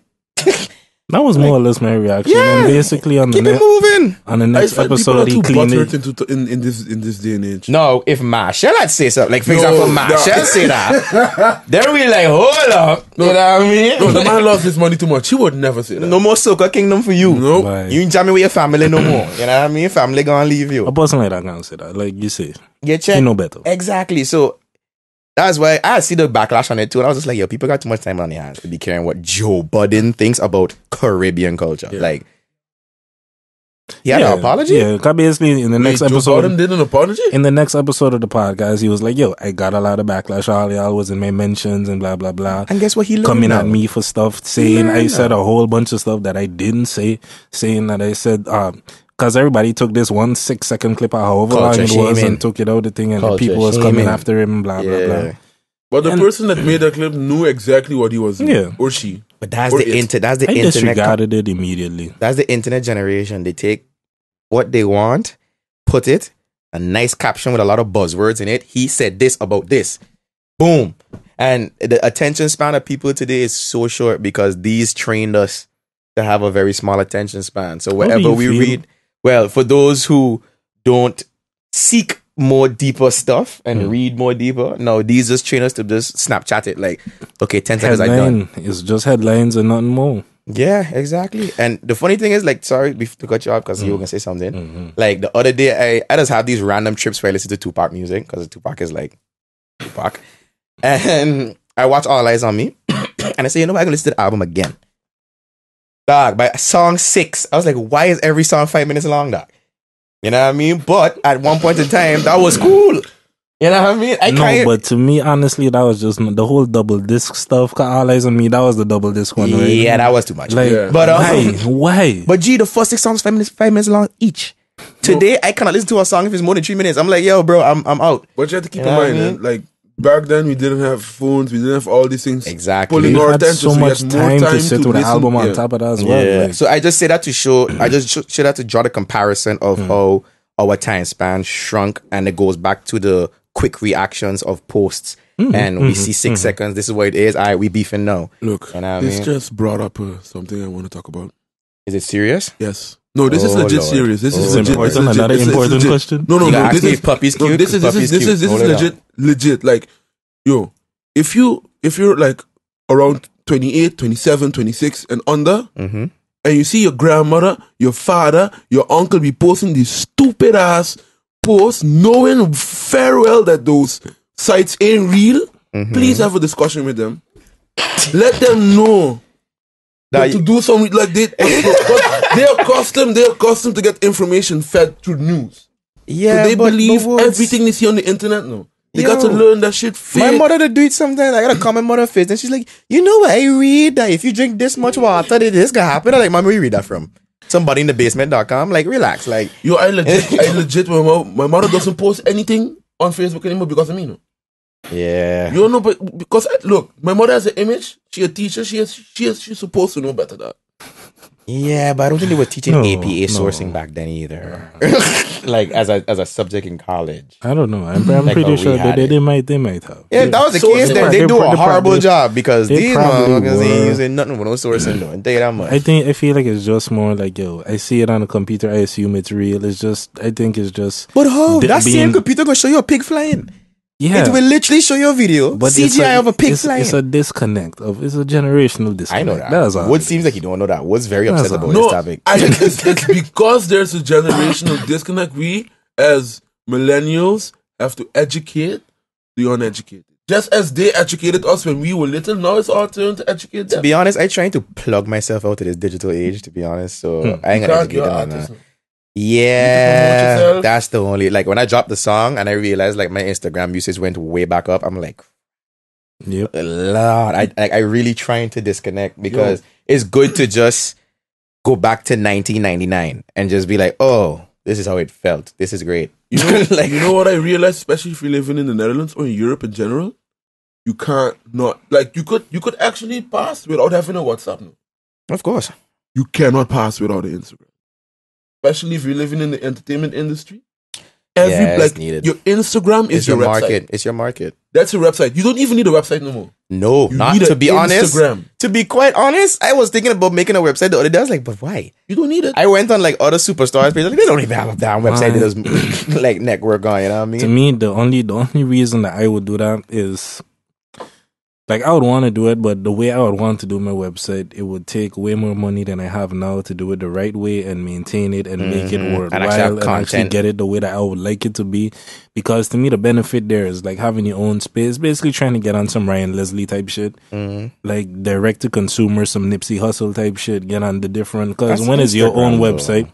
That was more or less my reaction. Yeah. And basically on keep it moving. the I next find episode, people he are too cleaned it. butthurt in this day and age. No, if Marshall had say something, like for No, example, no. Marshall say that, then we like, hold up. You know what I mean? No, the man loves his money too much. He would never say that. No more Soca Kingdom for you. No. Like, You ain't jamming with your family no more. You know what I mean? Family gonna leave you. a person like that can't say that. Like you say, Get checked. you know better. Exactly. So that's why I see the backlash on it too. And I was just like, yo, people got too much time on their hands to be caring what Joe Budden thinks about Caribbean culture. Yeah. Like, he had an apology? Yeah, 'cause basically in the Wait, next Joe episode, Budden did an apology? in the next episode of the podcast, he was like, "Yo, I got a lot of backlash. All y'all was in my mentions and blah blah blah." And guess what he learned Coming now? at me for stuff, saying I learned said now. a whole bunch of stuff that I didn't say, saying that I said, because everybody took this 1 6-second clip or however long Culture it was shaming. and took it out the thing, and the Culture people was coming shaming. after him, blah blah blah. Yeah. But the And- person that made that clip knew exactly what he was doing. Yeah. Or she. But that's Or the it. that's the I internet. disregarded it immediately. That's the internet generation. They take what they want, put it, a nice caption with a lot of buzzwords in it. He said this about this. Boom. And the attention span of people today is so short because these trained us to have a very small attention span. So do whatever you we feel? read, well, for those who don't seek more deeper stuff and read more deeper, no, these just train us to just Snapchat it like, okay, 10 seconds I done. Headline is just headlines and nothing more. Yeah, exactly. And the funny thing is, like, sorry to cut you off because you were gonna say something. Like the other day, I just have these random trips where I listen to Tupac music because Tupac is like Tupac, and I watch All Eyes on Me, and I say, you know what, I can listen to the album again. Dog, by song 6, I was like, why is every song 5 minutes long, dog? You know what I mean? But at one point in time, that was cool. You know what I mean? No, but to me, honestly, that was just the whole double disc stuff. All eyes on me. That was the double disc one, right? Yeah, that was too much. Like, but why? But the first 6 songs 5 minutes long each. Today, I cannot listen to a song if it's more than 3 minutes. I'm like, yo, bro, I'm out. But you have to keep in mind, man, like back then we didn't have phones, we didn't have all these things. Exactly. Pulling our had attention, so much we had more time to sit with the listen. album on top of that as well. Yeah. Like, So I just say that to show. I just show that to draw the comparison of how our time span shrunk, and it goes back to the quick reactions of posts. And we see 6 seconds. This is what it is. All right, we beefing now. Look, You know what I this mean? just brought up something I want to talk about. Is it serious? Yes. No, this is legit Lord. serious. This is Oh, legit. Lord. This is legit. Another This is important legit. question? No, You gotta this ask me is if puppy's no, cute, this is 'cause puppy's cute. this is Hold it legit. Legit. Like, yo, if you're like around 28, 27, 26 and under, and you see your grandmother, your father, your uncle be posting these stupid ass posts, knowing very well that those sites ain't real, please have a discussion with them. Let them know that to do some like they're accustomed to get information fed through news. Yeah, So they believe everything they see on the internet now. They got to Yo. learn that shit fake. My mother to do it sometimes. I got a comment mother face, and she's like, "You know what? I read that if you drink this much water, this can happen." I'm like, "Mom, where you read that from? Somebody in the basement.com." Like, relax. Like, Yo, I legit, my mother doesn't post anything on Facebook anymore because of me, no. yeah. You don't know, but because look, my mother has an image. She a teacher. She's supposed to know better than that. Yeah, but I don't think they were teaching No, APA no. sourcing back then either. Like as a subject in college. I don't know. I'm Like pretty how we sure had they it. might have. Yeah, if that was the So case, they then they do a probably- horrible job because they these probably motherfuckers were. ain't using nothing with no sourcing. No, and tell you that much. I feel like it's just more like, yo, I see it on a computer, I assume it's real. I think it's just But how? That same being- computer gonna show you a pig flying. yeah. It will literally show you a video, But it's CGI of a pig flying. It's a disconnect it's a generational disconnect. I know that. That's all. Wood seems like you don't know that. Wood's very That's upset all. about No, this topic. it's because there's a generational disconnect. We, as millennials, have to educate the uneducated. Just as they educated us when we were little, now it's our turn to educate To them. be honest, I'm trying to plug myself out to this digital age, to be honest. So I ain't gonna educate You're them on an that. artist. Yeah, yourself. that's the only, like, when I dropped the song and I realized like my Instagram usage went way back up, I'm like, Yep. Lord, I really trying to disconnect because it's good to just go back to 1999 and just be like, oh, this is how it felt. This is great. You know, Like- you know what I realized, especially if you're living in the Netherlands or in Europe in general, you can't not like you could actually pass without having a WhatsApp. No? Of course. You cannot pass without an Instagram. Especially if you're living in the entertainment industry. Yeah, it's needed. Your Instagram is It's your website. market. It's your market. That's your website. You don't even need a website no more. No, You not need to an be honest. Instagram. To be quite honest, I was thinking about making a website the other day. I was like, but why? You don't need it. I went on like other superstars pages. Like, they don't even have a damn website that does like network on. You know what I To mean? me, the only reason that I would do that is like I would want to do it, but the way I would want to do my website, it would take way more money than I have now to do it the right way and maintain it and make it worthwhile actually have and actually content. get it the way that I would like it to be. Because to me, the benefit there is like having your own space, basically trying to get on some Ryan Leslie type shit, like direct to consumer, some Nipsey Hussle type shit. Get on the different because That's when it's your own Instagram, though. website.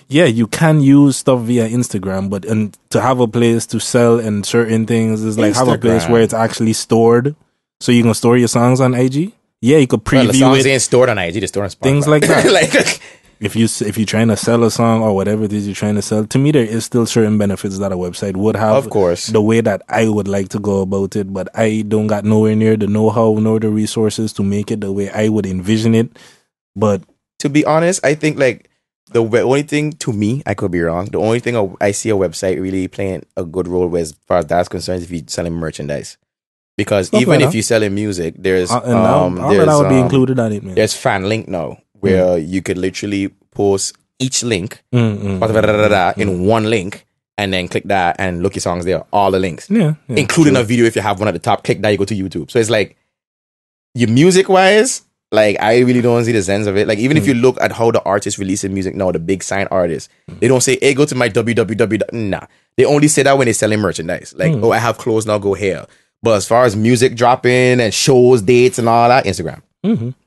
Yeah, you can use stuff via Instagram, but to have a place to sell and certain things is like have a place Instagram. where it's actually stored. So you can store your songs on IG. Yeah, you could Well, the preview songs it. ain't stored on IG. They're stored on Spotify. Things like that. like, If you're trying to sell a song or whatever it is you're trying to sell, to me there is still certain benefits that a website would have. Of course. The way that I would like to go about it, but I don't got nowhere near the know-how nor the resources to make it the way I would envision it. But to be honest, I think like the only thing, to me, I could be wrong. The only thing I see a website really playing a good role with, as far as that's concerned, is if you're selling merchandise. Because Stuff even like if that. you're selling music, there's all of that would be included on it, man. There's fan link now, where you could literally post each link Mm. in one link, and then click that and look your songs there. All the links, Yeah, including a video if you have one at the top. Click that, you go to YouTube. So it's like, your music wise, like I really don't see the sense of it. Like even if you look at how the artists releasing music now, the big sign artists, they don't say, "Hey, go to my www." Nah, they only say that when they're selling merchandise. Like, oh, I have clothes now, go here. But as far as music dropping and shows, dates, and all that, Instagram.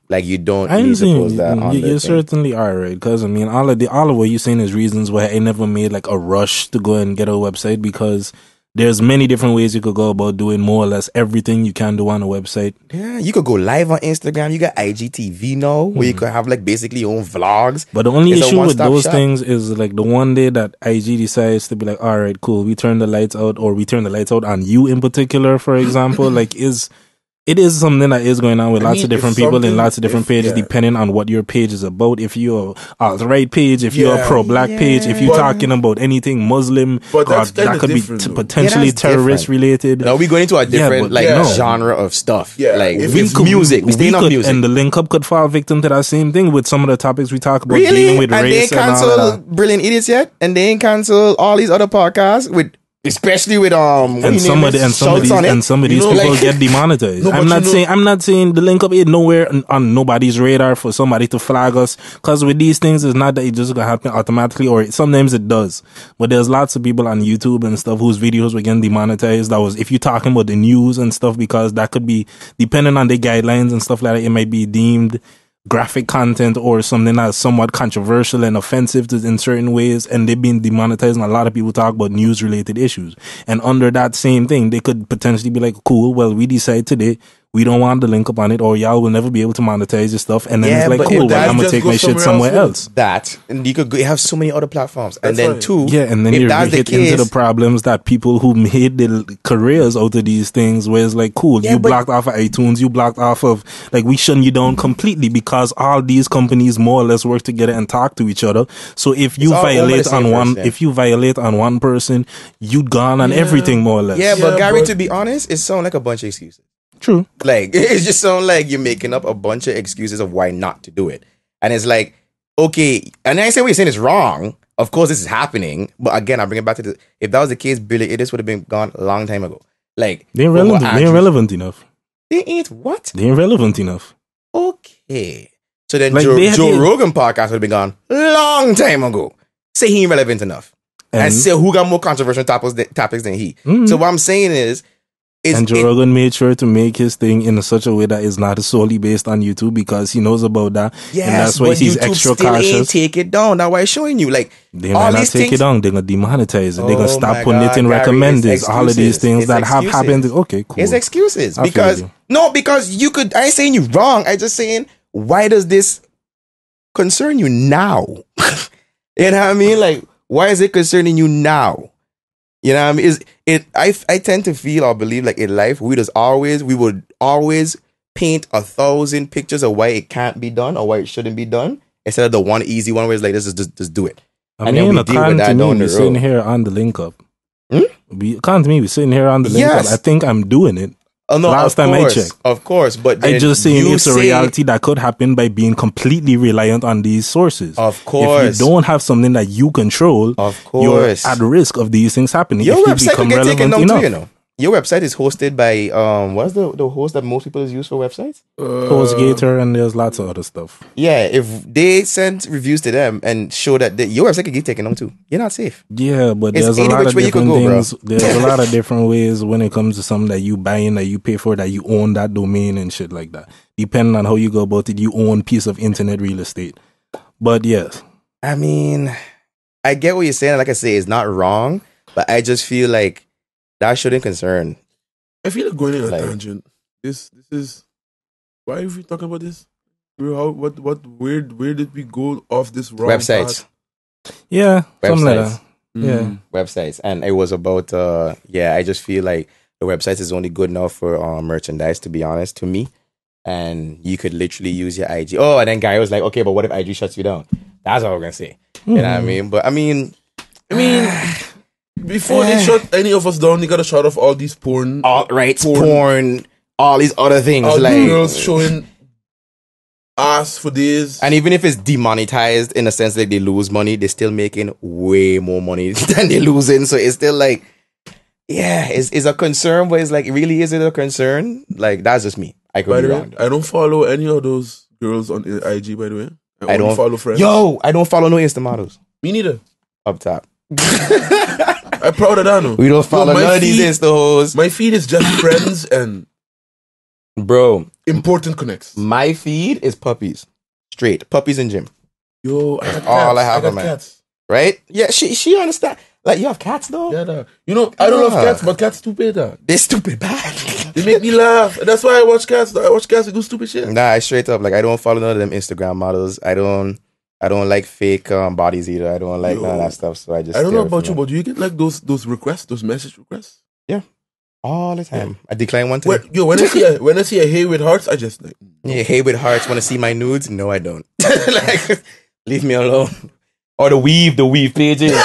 Like you don't need to post that on you the thing. certainly are right, because I mean all of what you're saying is reasons why I never made like a rush to go and get a website, because there's many different ways you could go about doing more or less everything you can do on a website. Yeah, you could go live on Instagram. You got IGTV now, where you could have like basically your own vlogs. But the only It's a issue with one-stop those shop. things is like the one day that IG decides to be like, all right, cool, we turn the lights out, or we turn the lights out on you in particular, for example, like it is something that is going on with lots of different people in lots of different pages, depending on what your page is about. If you're the right page, if you're a pro-black page, if you're talking about anything Muslim, But that's that could be potentially that's terrorist different. related. Now we going into a different but genre of stuff. Yeah. Like If it's it's music. We staying on music. And the link up could fall victim to that same thing with some of the topics we talk about, Really? dealing with And they race ain't and all of cancel that. Brilliant Idiots yet? And they ain't cancel all these other podcasts with, especially with And some of these know, people like- get demonetized. No, I'm but not saying the link up ain't nowhere on nobody's radar for somebody to flag us. Cause with these things, it's not that it just gonna happen automatically, or sometimes it does. But there's lots of people on YouTube and stuff whose videos were getting demonetized. That was if you're talking about the news and stuff, because that could be depending on the guidelines and stuff like that. It might be deemed graphic content or something that's somewhat controversial and offensive in certain ways, and they've been demonetized. And a lot of people talk about news related issues, and under that same thing they could potentially be like, cool, well, we decide today we don't want the link up on it, or y'all will never be able to monetize your stuff. And then Yeah, it's like, but cool, if well, that I'm gonna just take go my shit somewhere somewhere else, else. that, and you could have so many other platforms. And That's then right. two, Yeah, and then if you that's the hit case, into the problems that people who made their careers out of these things, where it's like, cool, Yeah, you but- blocked off of iTunes, you blocked off of, like, we shutting you down completely because all these companies more or less work together and talk to each other. So if you all owned by violate the same on one, person. if you violate on one person, you gone on everything more or less. yeah, but Yeah, Gary, but- to be honest, it sounds like a bunch of excuses. True. Like, it just sounds like you're making up a bunch of excuses of why not to do it. And it's like, okay, and I say what you're saying is wrong. Of course, this is happening. But again, I bring it back to if that was the case, Billy Idiots would have been gone a long time ago. Like, They ain't for what relevant. They ain't Andrew- relevant enough. They ain't what? They ain't relevant enough. Okay. So then Like, they had Joe the- Rogan podcast would have been gone long time ago. Say he ain't relevant enough. And say who got more controversial topics than he. Mhm. So what I'm saying is, And Joe Rogan made sure to make his thing in such a way that is not solely based on YouTube, because he knows about that. yes, and that's why but he's YouTube extra still ain't cautious. take it down. That's why it's showing you. Like, They all might not these take things, it down. They're going to demonetize it. They're going to Oh stop my putting God, it in Gary, recommended. it's All of these excuses. things It's that have excuses. happened. Okay, cool. It's excuses. I feel Because, you. because you could, I ain't saying you wrong. I just saying, why does this concern you now? You know what I mean? Like, why is it concerning you now? You know what I mean? I tend to feel or believe like in life, we would always paint 1,000 pictures of why it can't be done or why it shouldn't be done, instead of the one easy one where it's like, this is just do it. I And then mean, we deal with according that to me, down the we're sitting road. here on the link up. Hmm? According to me, we're sitting here on the link Yes. up. I think I'm doing it. Oh no, Last time I checked. Of course, but I then just saying you it's a say- reality that could happen by being completely reliant on these sources. Of course. If you don't have something that you control, Of you're course. at risk of these things happening. Your if you website become could get taken relevant down enough. too, you know. Your website is hosted by what's the host that most people use for websites? HostGator, and there's lots of other stuff. Yeah, if they send reviews to them and show that your website could get taken down too, you're not safe. Yeah, but It's there's a any lot which of way you could different go, bro. things. There's a lot of different ways when it comes to something that you buy in, that you pay for, that you own that domain and shit like that. Depending on how you go about it, you own a piece of internet real estate. But yes, I mean, I get what you're saying. Like I say, it's not wrong, but I just feel like that shouldn't concern. I feel like going in a Like- tangent. This is why are we talking about this? Where did we go off this wrong Websites. yeah, something like Websites. that. Yeah. Websites. And it was about I just feel like the websites is only good enough for merchandise, to be honest, to me. And you could literally use your IG. Oh, and then Guy was like, okay, but what if IG shuts you down? That's what we're gonna say. You know what I mean? But I mean Before they shut any of us down, they gotta shut off all these porn. all rights, porn, all these other things. All Like the girls showing ass for days. and even if it's demonetized in a sense that they lose money, they're still making way more money than they're losing. So it's still like, yeah, it's a concern, but it's like, really, is it a concern? Like, that's just me. I By could be the way, wrong. I don't follow any of those girls on IG, by the way. I don't only follow friends. Yo, I don't follow no Insta models Me neither. up top. I'm proud of that, no. We don't follow my none of these feed- Insta hoes. My feed is just friends and Bro, important connects. my feed is puppies. Straight. Puppies and gym. Yo, I got all cats. I have got on my- cats. Right? Yeah, she understand. Like, you have cats, though? Yeah, dog. You know, I don't love cats, but cats stupid, dog. They're stupid bad. They make me laugh. That's why I watch cats. I watch cats that do stupid shit. Nah, I straight up, like, I don't follow none of them Instagram models. I don't like fake bodies either. I don't like none of that stuff, so I just... I don't know about you, but do you get like those requests, those message requests? Yeah. All the time. I decline one time. When I see a hey with hearts, I just like... Yeah, hey with hearts, want to see my nudes? No, I don't. Like, leave me alone. Or the weave pages. Yeah.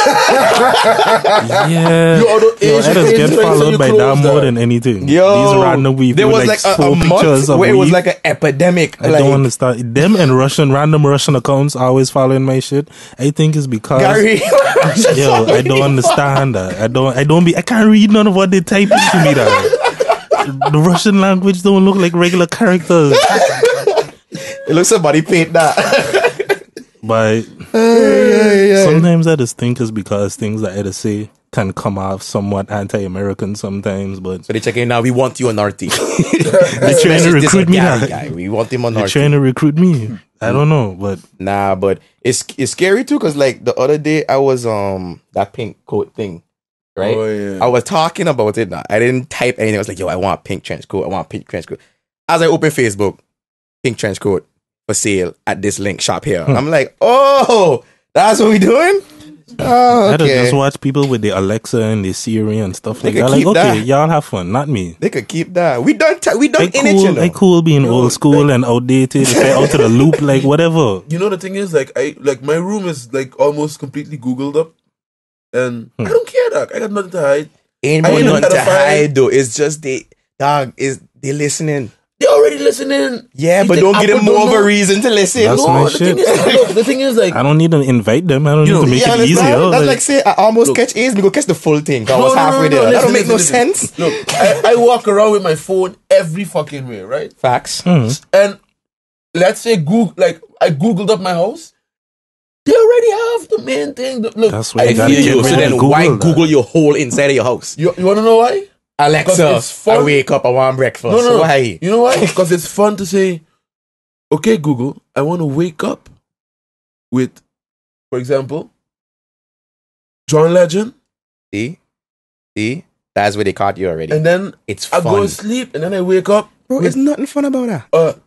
I just get followed by that more than anything. Yo, these random weave. There was like a month where it was like an epidemic. I don't understand. Them and random Russian accounts always following my shit. I think it's because Gary. yo, I don't understand that. I can't read none of what they type into me. That the Russian language don't look like regular characters. It looks somebody paint that. But sometimes I just think it's because things that I say can come off somewhat anti-American sometimes. But so they check in now. We want you on our team. They're trying to recruit me. Guy. We want him on our team. They're trying to recruit me. I don't know, but nah. But it's scary too, because like the other day I was that pink coat thing, right? Oh, yeah. I was talking about it. Now I didn't type anything. I was like, yo, I want a pink trench coat. I want a pink trench coat. As I open Facebook, pink trench coat for sale at this link shop here. I'm like, oh, that's what we doing? Oh, okay. I just watch people with the Alexa and the Siri and stuff like They that. could Like, keep okay, that. y'all have fun, not me. They could keep that. We done in it, you know. I cool being old school and outdated, out of the loop, like whatever. You know the thing is, like my room is like almost completely Googled up, and I don't care, dog. I got nothing to hide. Ain't nothing to hide though. It's just they listening. They already listening. Yeah, but don't give them more of a reason to listen. That's No, my the shit. thing is, the thing is, like, I don't need to invite them. I don't need to make it understand? easier. That's like say I almost catch A's, we go catch the full thing. I was halfway there. That don't make no sense. Look, I walk around with my phone every fucking way, right? Facts. And let's say Google, like I googled up my house. They already have the main thing. Look, That's why you I gotta feel get you. So rid of then Google why that. Google your whole inside of your house? you want to know why? Alexa, it's fun. I wake up, I want breakfast. No. Why? You know why? Because it's fun to say, okay, Google, I want to wake up with, for example, John Legend. See? That's where they caught you already. And then It's I fun. go to sleep, and then I wake up Bro, with it's nothing fun about that.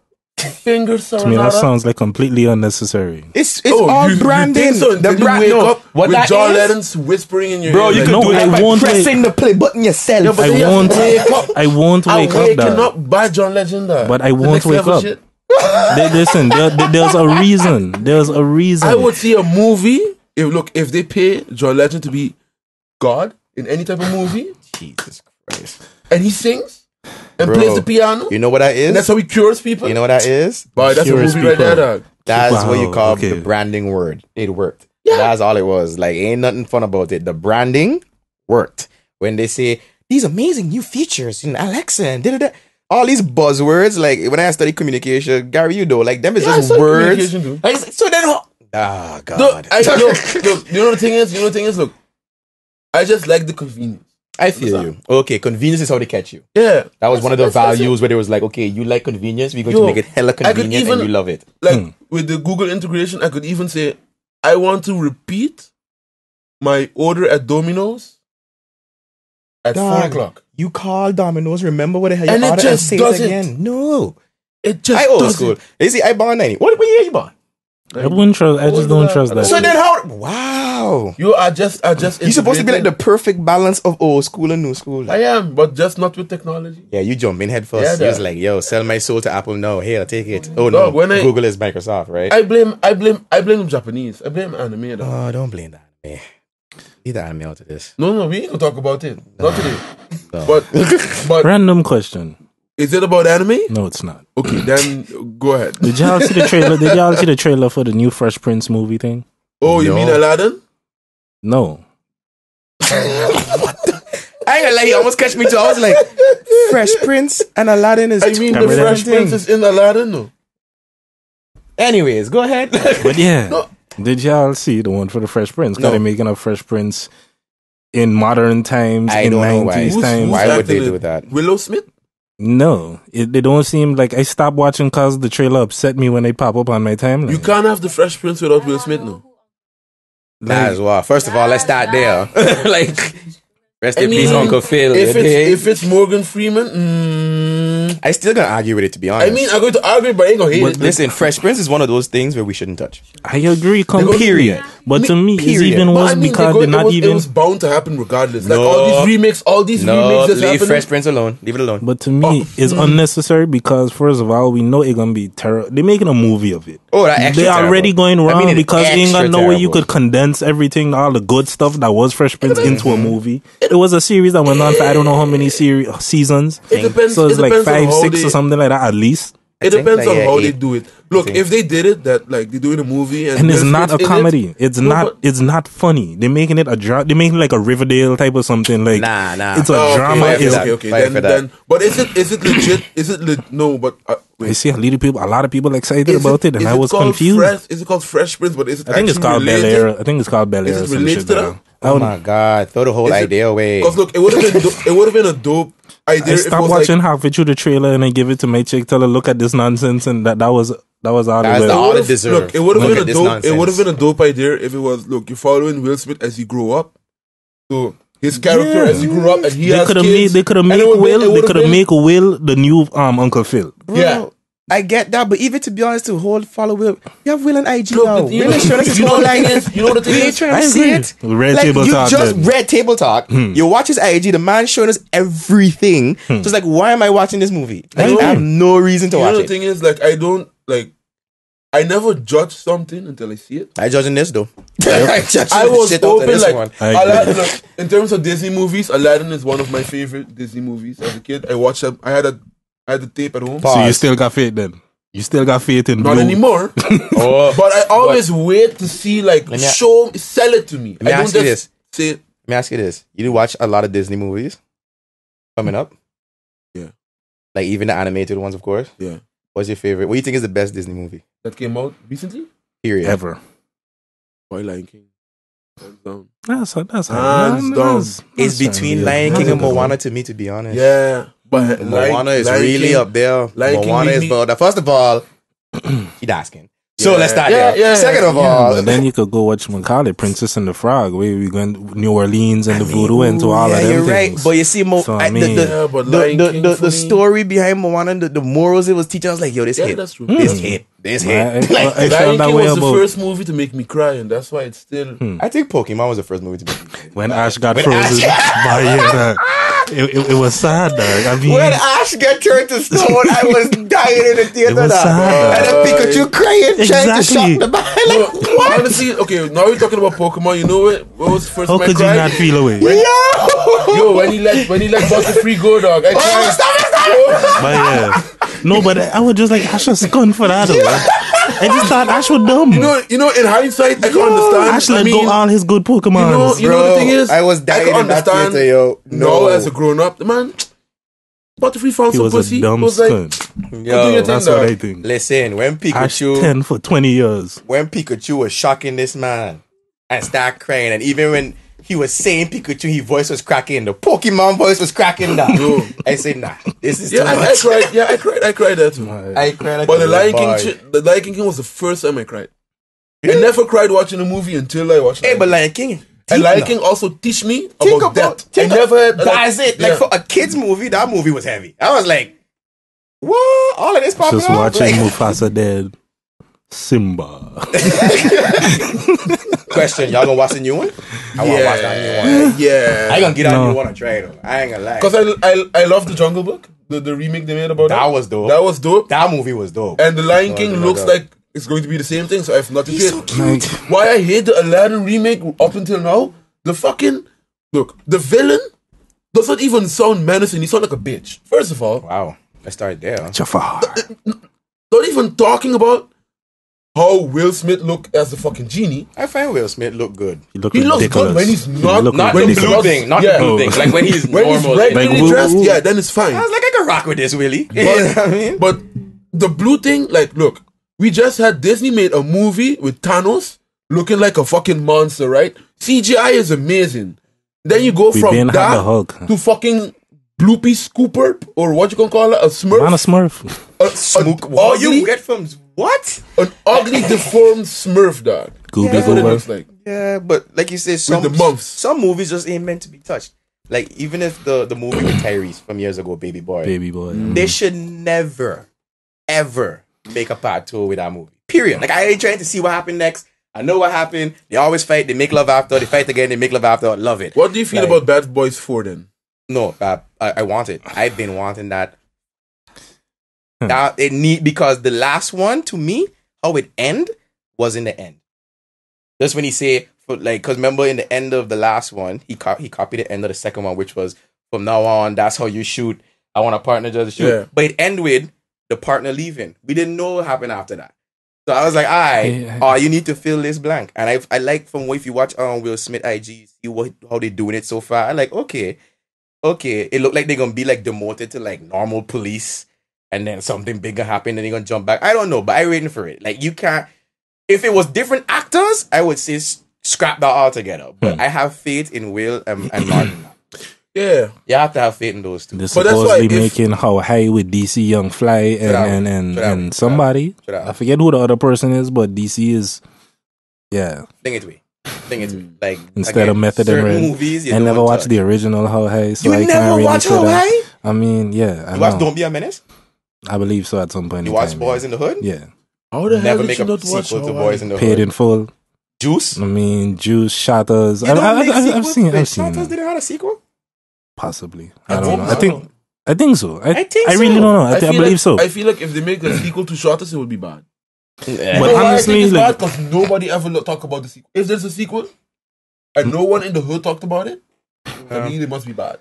finger To me, that serenata. sounds like completely unnecessary. It's all you branding. think so? The Then you brand, wake no. up What with that John is? Legend whispering in your Bro, ear. you like, can no, do I it by won't pressing the play button yourself. Yeah, but I then you have won't to wake up. I won't wake up waking that. up by John Legend. But I The won't next wake level up. shit. Listen, there's a reason. There's a reason. I would see a movie. If they pay John Legend to be God in any type of movie, Jesus Christ. and he sings and Bro, plays the piano, You know what that is? and that's how he cures people. You know what that is? Boy, that's a Cures movie right people. there, dog. That's Wow, what you call okay. the branding word. It worked. Yeah. That's all it was. Like, ain't nothing fun about it. The branding worked. When they say, these amazing new features in Alexa and da-da-da. All these buzzwords, like, when I study communication, Gary, you know, like, them is Yeah, I just study words. communication too. Like, so then, God. Look, you know the thing is, look, I just like the convenience. I feel you. Okay, convenience is how they catch you. Yeah, That was one of the that's values where they was like, okay, you like convenience, we're going to make it hella I could convenient even- and you love it. Like with the Google integration, I could even say, I want to repeat my order at Domino's at 4 o'clock. You call Domino's, remember what the hell you And it ordered just and say doesn't. it again. No. It just I old doesn't. school. You see, I bought 90. What year you bought? I wouldn't trust. I just don't trust that. So shit. then how? Wow. You are just. You're supposed to be like the perfect balance of old school and new school. I am, but just not with technology. Yeah, you jump in head first. Yeah, You're just that- like, yo, sell my soul to Apple. No, here, take it. Oh Dog, no, when I- Google is Microsoft, right? I blame the Japanese. I blame anime. Dog. Oh, don't blame that anime. Leave the anime out of this. No, we ain't gonna talk about it. Not today. No. But Random question. is it about anime? No, it's not. Okay, then go ahead. Did y'all see the trailer? Did y'all see the trailer for the new Fresh Prince movie thing? Oh, you No. mean Aladdin? No. I ain't gonna lie, you almost catch me too. I was like, Fresh Prince and Aladdin is I mean, the Remember that Fresh Prince is in Aladdin, no? Anyways, go ahead. But yeah. No. Did y'all see the one for the Fresh Prince? Because No. they're making a Fresh Prince in modern times, I in don't know why. 90s Who's- times. why would they acting do it? that? Willow Smith? No. They don't seem like... I stopped watching because the trailer upset me when they pop up on my timeline. You can't have the Fresh Prince without Will Smith, no? That as well. First of all, let's start there. Like, rest in peace, mean, Uncle Phil. If it's Morgan Freeman, I still gonna argue with it, to be honest. I mean, I'm going to argue, but I ain't gonna hate it. Listen, Fresh Prince is one of those things where we shouldn't touch. I agree completely. Period. But to me, it's Period. even worse because they're not even. It was bound to happen regardless. Like No. all these remakes that's leave happening. Fresh Prince alone. Leave it alone. But to me, it's unnecessary because first of all, we know it's gonna be terrible. They're making a movie of it. Oh, that extra They're already terrible. going wrong it's because they ain't got extra no way you terrible. could condense everything, all the good stuff that was Fresh Prince into a movie. It was a series that went on for I don't know how many seasons. It depends. So it's it like depends on 5, how 6 or something like that at least. It think depends like, on how 8. they do it. Look, if they did it that like they're doing a movie and It's Will not a Smith's in comedy. it, It's no, not. but- It's not funny. They're making it a drama. They're making it like a Riverdale type of something. Like Nah. it's a Oh, drama. Okay, It's, okay. Fight for that. Then, but is it legit? Is it no? But I wait. see a lot of people excited Is about it, and is I was called confused. Is it called Fresh Prince? But is it I think it's actually called Bel related? Air. I think it's called Bel Air. Is it or some related shit to like that? that. I Oh would- my God. Throw the whole Is it- idea away. Because look, it would have been it would have been a dope idea. I if it stopped was watching like, halfway through the trailer and I give it to my chick, tell her look at this nonsense, and that was all That's it the was. all it deserves. Look, it would have Look been at a this dope. nonsense. It would have been a dope idea if it was. Look, you're following Will Smith as he grew up. So his character as he grew up, and he They has could have kids. made. They could have and made it would've been- Will. it They would've could have been- made Will the new Uncle Phil. Yeah. I get that, but even to be honest, to follow Will, you have Will and IG Look, now. but you Will know- is showing us his you know whole the thing life. is- you know the thing We ain't is- trying I to see agree. it. Red like, table you talk just then. read table talk. You watch his IG, the man showing us everything. So it's like, why am I watching this movie? Like, I have no reason to You know watch the it. thing is, like, I never judge something until I see it. I judging this though. I judging I the was shit out of open this like one. I Aladdin. Look, in terms of Disney movies, Aladdin is one of my favorite Disney movies. As a kid, I watched it. I had the tape at home. Pause. So you still got faith then? You still got faith in Not Blue? anymore. Oh, But I always wait to see like me- sell it to me. Let me I don't ask you just this. say Let me ask you this. You do watch a lot of Disney movies coming up? Yeah. Like even the animated ones, of course. Yeah. What's your favorite? What do you think is the best Disney movie? that came out recently. Period. Ever. Why Lion King? Hands down. That's Hands down. It's between Lion King and Moana to me, to be honest. Yeah, but Moana is Lion really King- up there. Lion King Moana is really- better. First of all, he asking. So Yeah. let's start Yeah, there. yeah, Second of yeah. all, But then you could go watch Macaulay, Princess and the Frog, where we going New Orleans and the voodoo and to all yeah, of them you're right. things. But you see, So, I mean- Yeah, but Lion King for the me- story behind Moana, the morals it was teaching, I was like, yo, this Yeah, hit. that's true. This hit. This hit. I Like, felt Lion that King way was the about first movie to make me cry, and that's why it's still. I think Pokemon was the first movie to be. when Ash got When frozen. Ash- But yeah, it was sad, dog. I mean, When Ash got turned to stone, I was dying in the theater. It was dog. sad. And then Pikachu crying, trying to Exactly. shock the man. No, Like, what? honestly, okay. Now we're talking about Pokemon. You know what was the first how time I could you cried? not feel away? Yo, when he let Butterfree go, dog. I Oh, cried. stop it. But yeah, no, but I was just like Ash was gone for that. Though. I just thought Ash was dumb. You know, in hindsight, I can understand. Ash I let mean, go all his good Pokemon. you know the thing is, I was dying can in that understand theater, yo. No. now as a grown up, the man, Butterfree found he some was pussy. a dumb was like, cunt. do your Yo, thing, That's dog. what I think. listen, when Ash Pikachu 10 for 20 years. was shocking this man and start crying, and even when he was saying Pikachu, his voice was cracking. The Pokemon voice was cracking down. Yo. I said, nah, this is Yeah, too I much. cried. Yeah, I cried that too. I cried like But a the Lion little King, boy. the Lion King was the first time I cried. I never cried watching a movie until I watched. Hey, but Lion King. and Lion now. King also teach me Think about death. I think never had. That's it. Like for a kids movie, that movie was heavy. I was like, what? All of this popping Just up? watching Like, Mufasa dead. Simba. question, y'all gonna watch the new one? I wanna watch that new one. Yeah. I ain't gonna get that No. new one and try it though. I ain't gonna lie. Because I love the Jungle Book, the remake they made about That was dope. That was dope. That movie was dope. And the Lion King no looks doubt. like it's going to be the same thing. So I have nothing to He's say. so cute. Why I hate the Aladdin remake up until now? The fucking look, the villain does not even sound menacing. He sounds like a bitch. First of all, Wow. Let's start there. Jafar. not even talking about how Will Smith look as the fucking genie. I find Will Smith look good. He look He looks ridiculous. good when he's He not. look Not when the he's blue not- thing. Not yeah. the blue thing. Like when he's When he's normal. regularly Like, dressed, woo- yeah, then it's fine. I was like, I can rock with this, Willie. You know what I mean? But the blue thing, like, look, we just had Disney made a movie with Thanos looking like a fucking monster, right? CGI is amazing. Then you go We from been had that the Hulk. to fucking Bloopy Scooper, or what you can call it, a Smurf. Man, a Smurf. What you get from what? An ugly, deformed Smurf, dog. Gooby That's what it Goober. looks like. Yeah, but like you said, some movies just ain't meant to be touched. Like, even if the movie with Tyrese from years ago, Baby Boy, they should never, ever make a part 2 with that movie. Period. Like, I ain't trying to see what happened next. I know what happened. They always fight. They make love after. They fight again. They make love after. Love it. What do you feel about Bad Boys 4 then? No, I want it. I've been wanting that. Now because the last one, to me, how it end was in the end. That's when he say, because remember in the end of the last one, he copied the end of the second one, which was, from now on, that's how you shoot. I want a partner just to shoot. Yeah. But it end with the partner leaving. We didn't know what happened after that. So I was like, you need to fill this blank. And I like, from what, if you watch Will Smith IG, see how they doing it so far. I'm like, okay. It looked like they're going to be like demoted to like normal police. And then something bigger happened and they're going to jump back. I don't know, but I'm waiting for it. Like, you can't... If it was different actors, I would say scrap that altogether. But I have faith in Will and Martin. Yeah. You have to have faith in those two. They're supposedly making How High with DC Young Fly and somebody. I forget who the other person is, but DC is... Yeah. Think it way. Like, instead of Method and Red. Movies, I never watched the original How High. So you never watch How High? I mean, yeah. You watch Don't Be a Menace? I believe so at some point. You watch Boys in the Hood? Yeah. How the hell never did make you a not sequel watch to Boys in the Hood? Paid in Full. Juice? I mean, Juice, Shatters. I've seen Shatters didn't have a sequel? Possibly. I don't know. I think so. I really don't know. I believe so. I feel like if they make a sequel to Shatters, it would be bad. Yeah. But honestly, it's bad because nobody ever talk about the sequel. If there's a sequel and no one in the hood talked about it, I mean, it must be bad.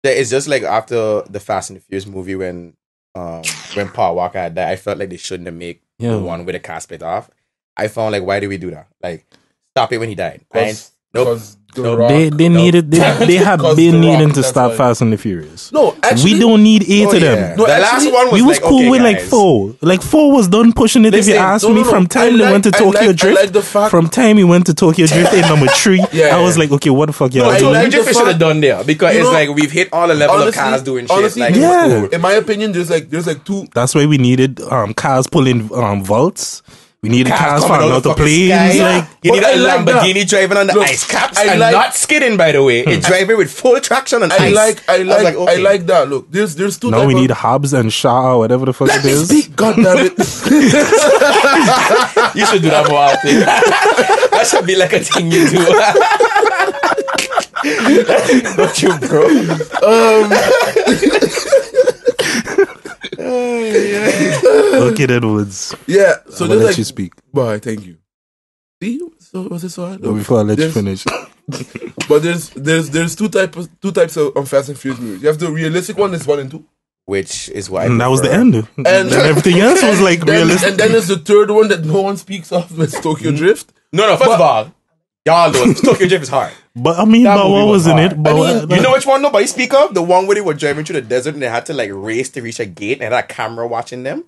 Yeah, it's just like after the Fast and the Furious movie when Paul Walker had died, I felt like they shouldn't have made the one with the cast split off. I found like, why did we do that? Like, stop it when he died. They had been needing to stop Fast and the Furious. No, actually, we don't need 8 of them. No, the last one was we was like, cool okay, with guys. like 4. Like 4 was done pushing it. If you ask me, from time they went to Tokyo Drift, from time he went to Tokyo Drift in number 3, I was like, okay, what the fuck y'all doing? Tokyo Drift should have done there because it's like we've hit all the level of cars doing shit. Like, in my opinion, there's like 2. That's why we needed cars pulling vaults. We needed cars falling out the planes. Like, you need a Lamborghini driving on the ice caps and not skidding, by the way. It's driving with full traction on ice. I like that. Look, there's 2. Now we need Hobbs and Shaw or whatever the fuck it is. Speak, goddammit. You should do that more often. That should be like a thing you do. Not you, bro. Okay, Edwards. Yeah, so I'll let you speak. Bye, thank you. See, so was this alright? Before I let you finish. But there's two types of Fast and Furious movies. You have the realistic one, is 1 and 2, which is why. And that was the end. And everything else was like realistic. And then there's the third one that no one speaks of, with Tokyo Drift. No. First of all, y'all know Tokyo Drift is hard. But I mean, what was in it? You know which one nobody speak of? The one where they were driving through the desert and they had to like race to reach a gate and had a camera watching them.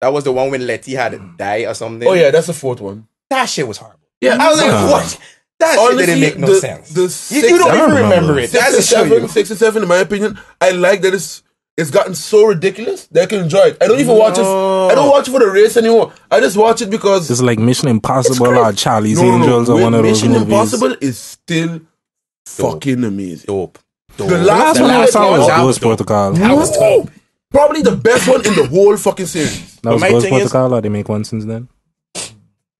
That was the one when Letty had died or something. Oh yeah, that's the 4th one. That shit was horrible. Yeah, I was like, what? That shit didn't make no sense. You don't even remember it. 6 and 7, in my opinion, I like that it's gotten so ridiculous that I can enjoy it. I don't even watch it. I don't watch it for the race anymore. I just watch it because it's like Mission Impossible or Charlie's Angels or one of those movies. Mission Impossible is still fucking amazing. Dope. The last one I saw was Ghost Protocol. That was dope. Probably the best one in the whole fucking series. That was Ghost Protocol, or they make one since then?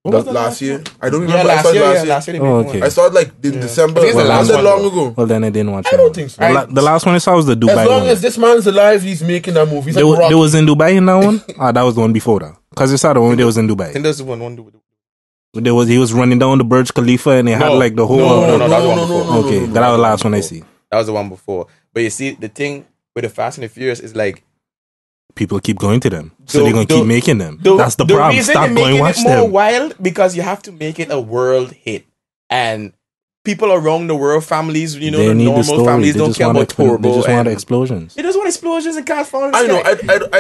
Last year? I don't remember. Yeah, last year. Okay. I saw it like in December. I think it's the last one, long ago. Well, then I didn't watch it. I don't think so. The last one I saw was the Dubai one. As long as this man's alive, he's making that movie. They was in Dubai in that one? That was the one before that. Because I saw the one they was in Dubai. I think there's one. He was running down the Burj Khalifa and they had like the whole... No, that was the one before. Okay, that was the last one I see. That was the one before. But you see, the thing with the Fast and the Furious is like... People keep going to them. So they're going to keep making them. That's the problem. Stop going watch them. The reason they're making it more wild, because you have to make it a world hit. And people around the world, families, the normal families don't care about turbo. They just want explosions. They just want explosions and cars falling. I know. I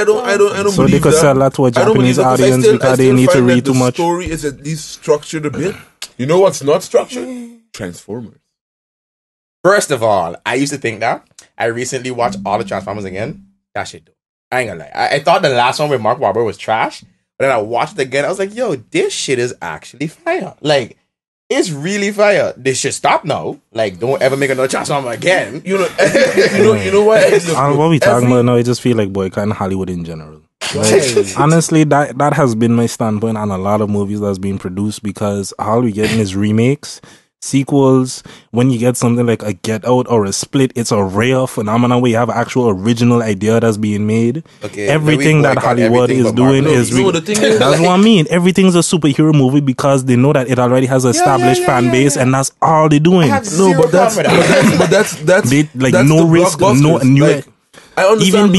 don't so believe they could sell that to a Japanese audience because they need to read too much. The story is at least structured a bit. You know what's not structured? Transformers. First of all, I used to think that. I recently watched all the Transformers again. That shit dope. I ain't gonna lie. I thought the last one with Mark Wahlberg was trash, but then I watched it again. I was like, yo, this shit is actually fire. Like, It's really fire. They should stop now. Like, don't ever make another Transformer again. You know what? What we talking about now? I just feel like boycotting Hollywood in general. Like, honestly, that has been my standpoint on a lot of movies that's being produced, because all we getting is remakes, sequels. When you get something like a Get Out or a Split, it's a rare phenomenon where you have an actual original idea that's being made. Okay, everything that Hollywood is doing is that's what I mean. Everything's a superhero movie because they know that it already has an established fan base, and that's all they're doing. No, but that's they, like, that's no the risk, no new. Like, I understand.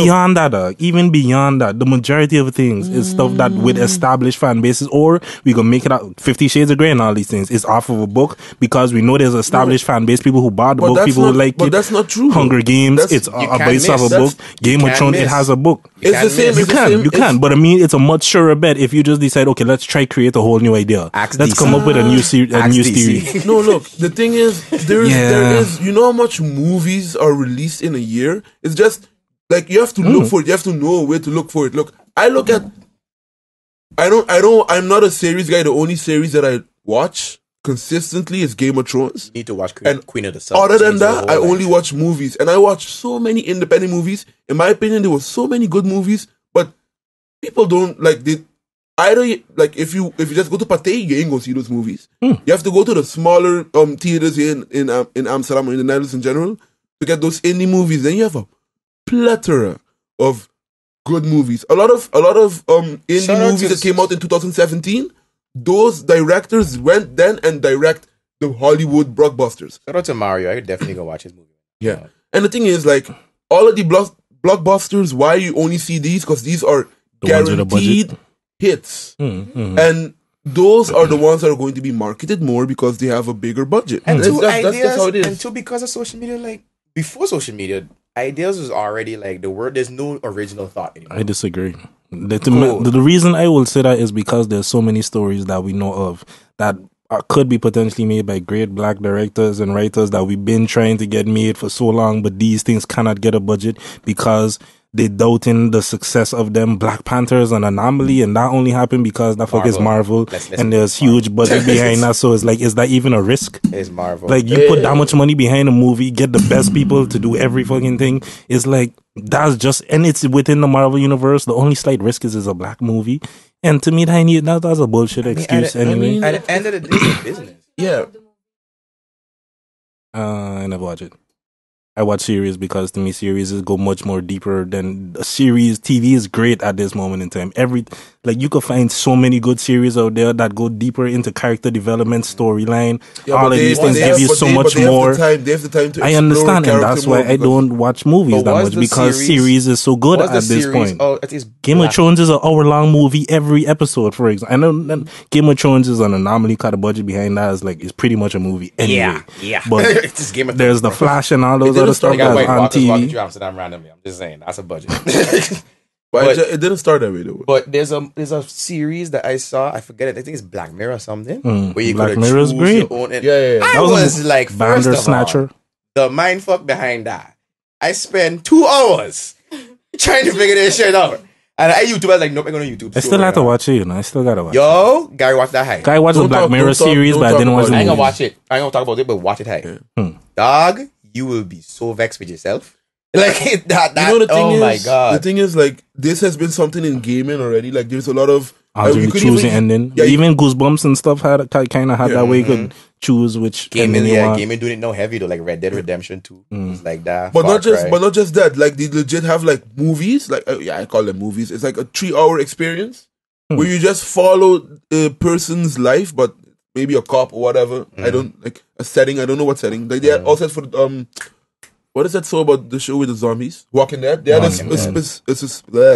Even beyond that, the majority of things is stuff that with established fan bases, or we gonna make it out. 50 Shades of Grey and all these things is off of a book because we know there's established fan base, people who bought the book, people who like it. But that's not true. Hunger Games, it's based off a book. Game of Thrones, it has a book. It's the same. You can, but I mean, it's a much surer bet if you just decide, okay, let's try create a whole new idea. Let's come up with a new series. No, look, the thing is, there is. You know how much movies are released in a year? It's just. Like, you have to look for it. You have to know where to look for it. Look, I'm not a series guy. The only series that I watch consistently is Game of Thrones. You need to watch Queen of the South. Other than that, I only watch movies. And I watch so many independent movies. In my opinion, there were so many good movies, but people don't, like, if you just go to Pathé, you ain't gonna see those movies. You have to go to the smaller theaters here in Amsterdam or in the Netherlands in general to get those indie movies. Then you have a plethora of good movies. A lot of indie movies that came out in 2017. Those directors went then and direct the Hollywood blockbusters. Shout out to Mario. I definitely gonna watch his movie. Yeah, and the thing is, like, all of the blockbusters, why you only see these? Because these are guaranteed hits, and those are the ones that are going to be marketed more because they have a bigger budget. And that's how it is. And two, because of social media, like, before social media, ideas was already like the word. There's no original thought anymore. I disagree. The reason I will say that is because there's so many stories that we know of that could be potentially made by great black directors and writers that we've been trying to get made for so long, but these things cannot get a budget because they doubting the success of them. Black Panther is an anomaly, and that only happened because that fuck is Marvel, and there's huge budget behind that. So it's like, is that even a risk? It's Marvel. Like, you put that much money behind a movie, get the best people to do every fucking thing. It's like, that's just, and it's within the Marvel universe. The only slight risk is a black movie, and to me, that's a bullshit excuse anyway. At the end of the day, it's business. Yeah. I never watch it. I watch series because to me series go much more deeper than a series. TV is great at this moment in time. You could find so many good series out there that go deeper into character development, storyline. All of these things give you so much more. They have the time to I understand, and that's why I don't watch movies that much, because series is so good at this point. Game of Thrones is an hour-long movie every episode, for example. I know Game of Thrones is an anomaly. Cut a budget behind that is like, it's pretty much a movie anyway. Yeah. But there's the Flash and all those other stuff that's on TV. Walking through Amsterdam randomly. I'm just saying, that's a budget. But it didn't start that way though. But there's a series that I saw. I forget it. I think it's Black Mirror or something. Where you Black Mirror is great. Yeah. I was like, Bandersnatcher. The mindfuck behind that. I spent 2 hours trying to figure this shit out. And I was like, nope, I'm going to YouTube. I still have to watch it, I still got to watch it. Yo, Gary, watch that high. Guy watched the Black Mirror series, but I didn't watch the movie. I ain't going to watch it. I ain't going to talk about it, but watch it high. Dog, you will be so vexed with yourself. Like, that you know, the thing oh is, my God. The thing is, like, this has been something in gaming already. Like, there's a lot of... you could choose the ending. Yeah, even Goosebumps and stuff kind of had that way you could choose which gaming. Yeah, gaming doing it no heavy though, like Red Dead Redemption 2. It's like that. But not just that. Like, they legit have like movies. Like, I call them movies. It's like a 3-hour experience where you just follow a person's life, but maybe a cop or whatever. I don't like a setting. I don't know what setting. Like, they are also for what is that so about the show with the zombies? Walking Dead. They had a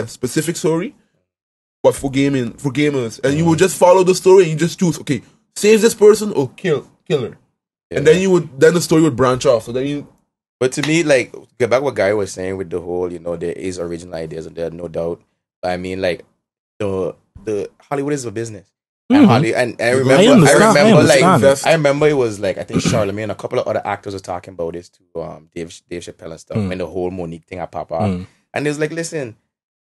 specific story, but for gamers, and you would just follow the story and you just choose. Okay, save this person or kill her, and then the story would branch off. So then you. But to me, like, get back what Guy was saying with the whole, there is original ideas and there, no doubt. But I mean, like, the Hollywood is a business. And I remember it was like, I think Charlamagne and a couple of other actors were talking about this to Dave Chappelle and stuff when the whole Monique thing had popped up. And it was like, listen,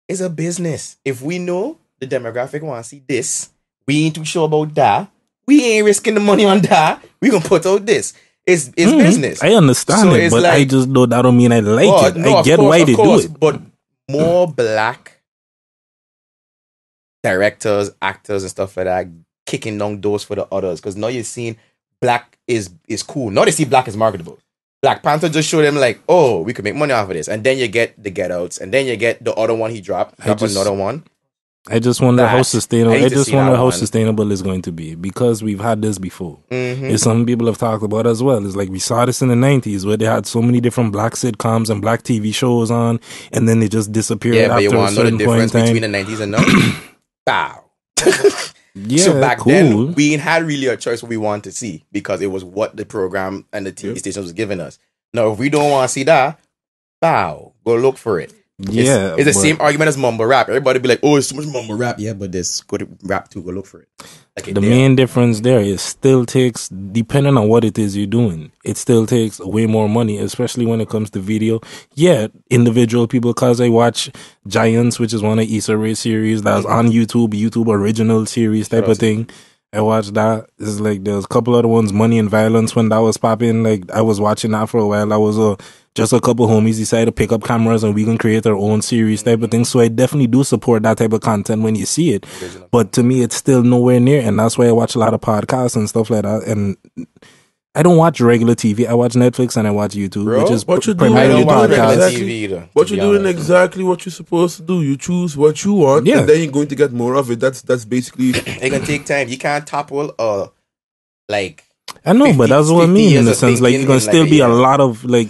it's a business. If we know the demographic want to see this, we ain't too sure about that. we ain't risking the money on that. We gonna put out this. It's business. I understand So it, it's but like, I just know that don't mean I like it. no, I of get course, why of they course, do it. but more black directors, actors, and stuff like that kicking down doors for the others. Because now you're seeing black is cool. Now they see black is marketable. Black Panther just showed them like, oh, we could make money off of this. And then you get the Get Outs. And then you get the other one he drop another one. I just wonder how sustainable. I need I to just see wonder that how one. sustainable it's going to be because we've had this before. It's something people have talked about as well. It's like we saw this in the 90s where they had so many different black sitcoms and black TV shows on, and then they just disappeared Yeah, but you after a want to know the certain point in difference time. between the 90s and now? Bow. Yeah, So back cool. then, we ain't had really a choice what we wanted to see because it was what the program and the TV stations was giving us. Now, if we don't want to see that, bow, go look for it. Yeah, it's the same argument as mumble rap. Everybody be like, "Oh, it's too much mumble rap." Yeah, but there's good rap too. Go look for it. Like The main difference there is still takes, depending on what it is you're doing, it still takes way more money, especially when it comes to video. Yeah, individual people, because I watch Giants, which is one of Issa Rae's series that's on YouTube original series type of thing. I watched that. It's like there's a couple other ones, Money and Violence, when that was popping. Like I was watching that for a while. I was just a couple homies decided to pick up cameras and we can create our own series type of thing. So I definitely do support that type of content when you see it. But to me, it's still nowhere near. And that's why I watch a lot of podcasts and stuff like that. And I don't watch regular TV. I watch Netflix and I watch YouTube, which is what you primarily watch regular podcasts. TV either, What to you're be doing honest. exactly what you're supposed to do. You choose what you want, Yeah. and then you're going to get more of it. That's basically. It can take time. You can't topple like. I know, 50 but that's what I 50 mean in years the of sense, like, thinking you're going in to still like a be a year. lot of, like,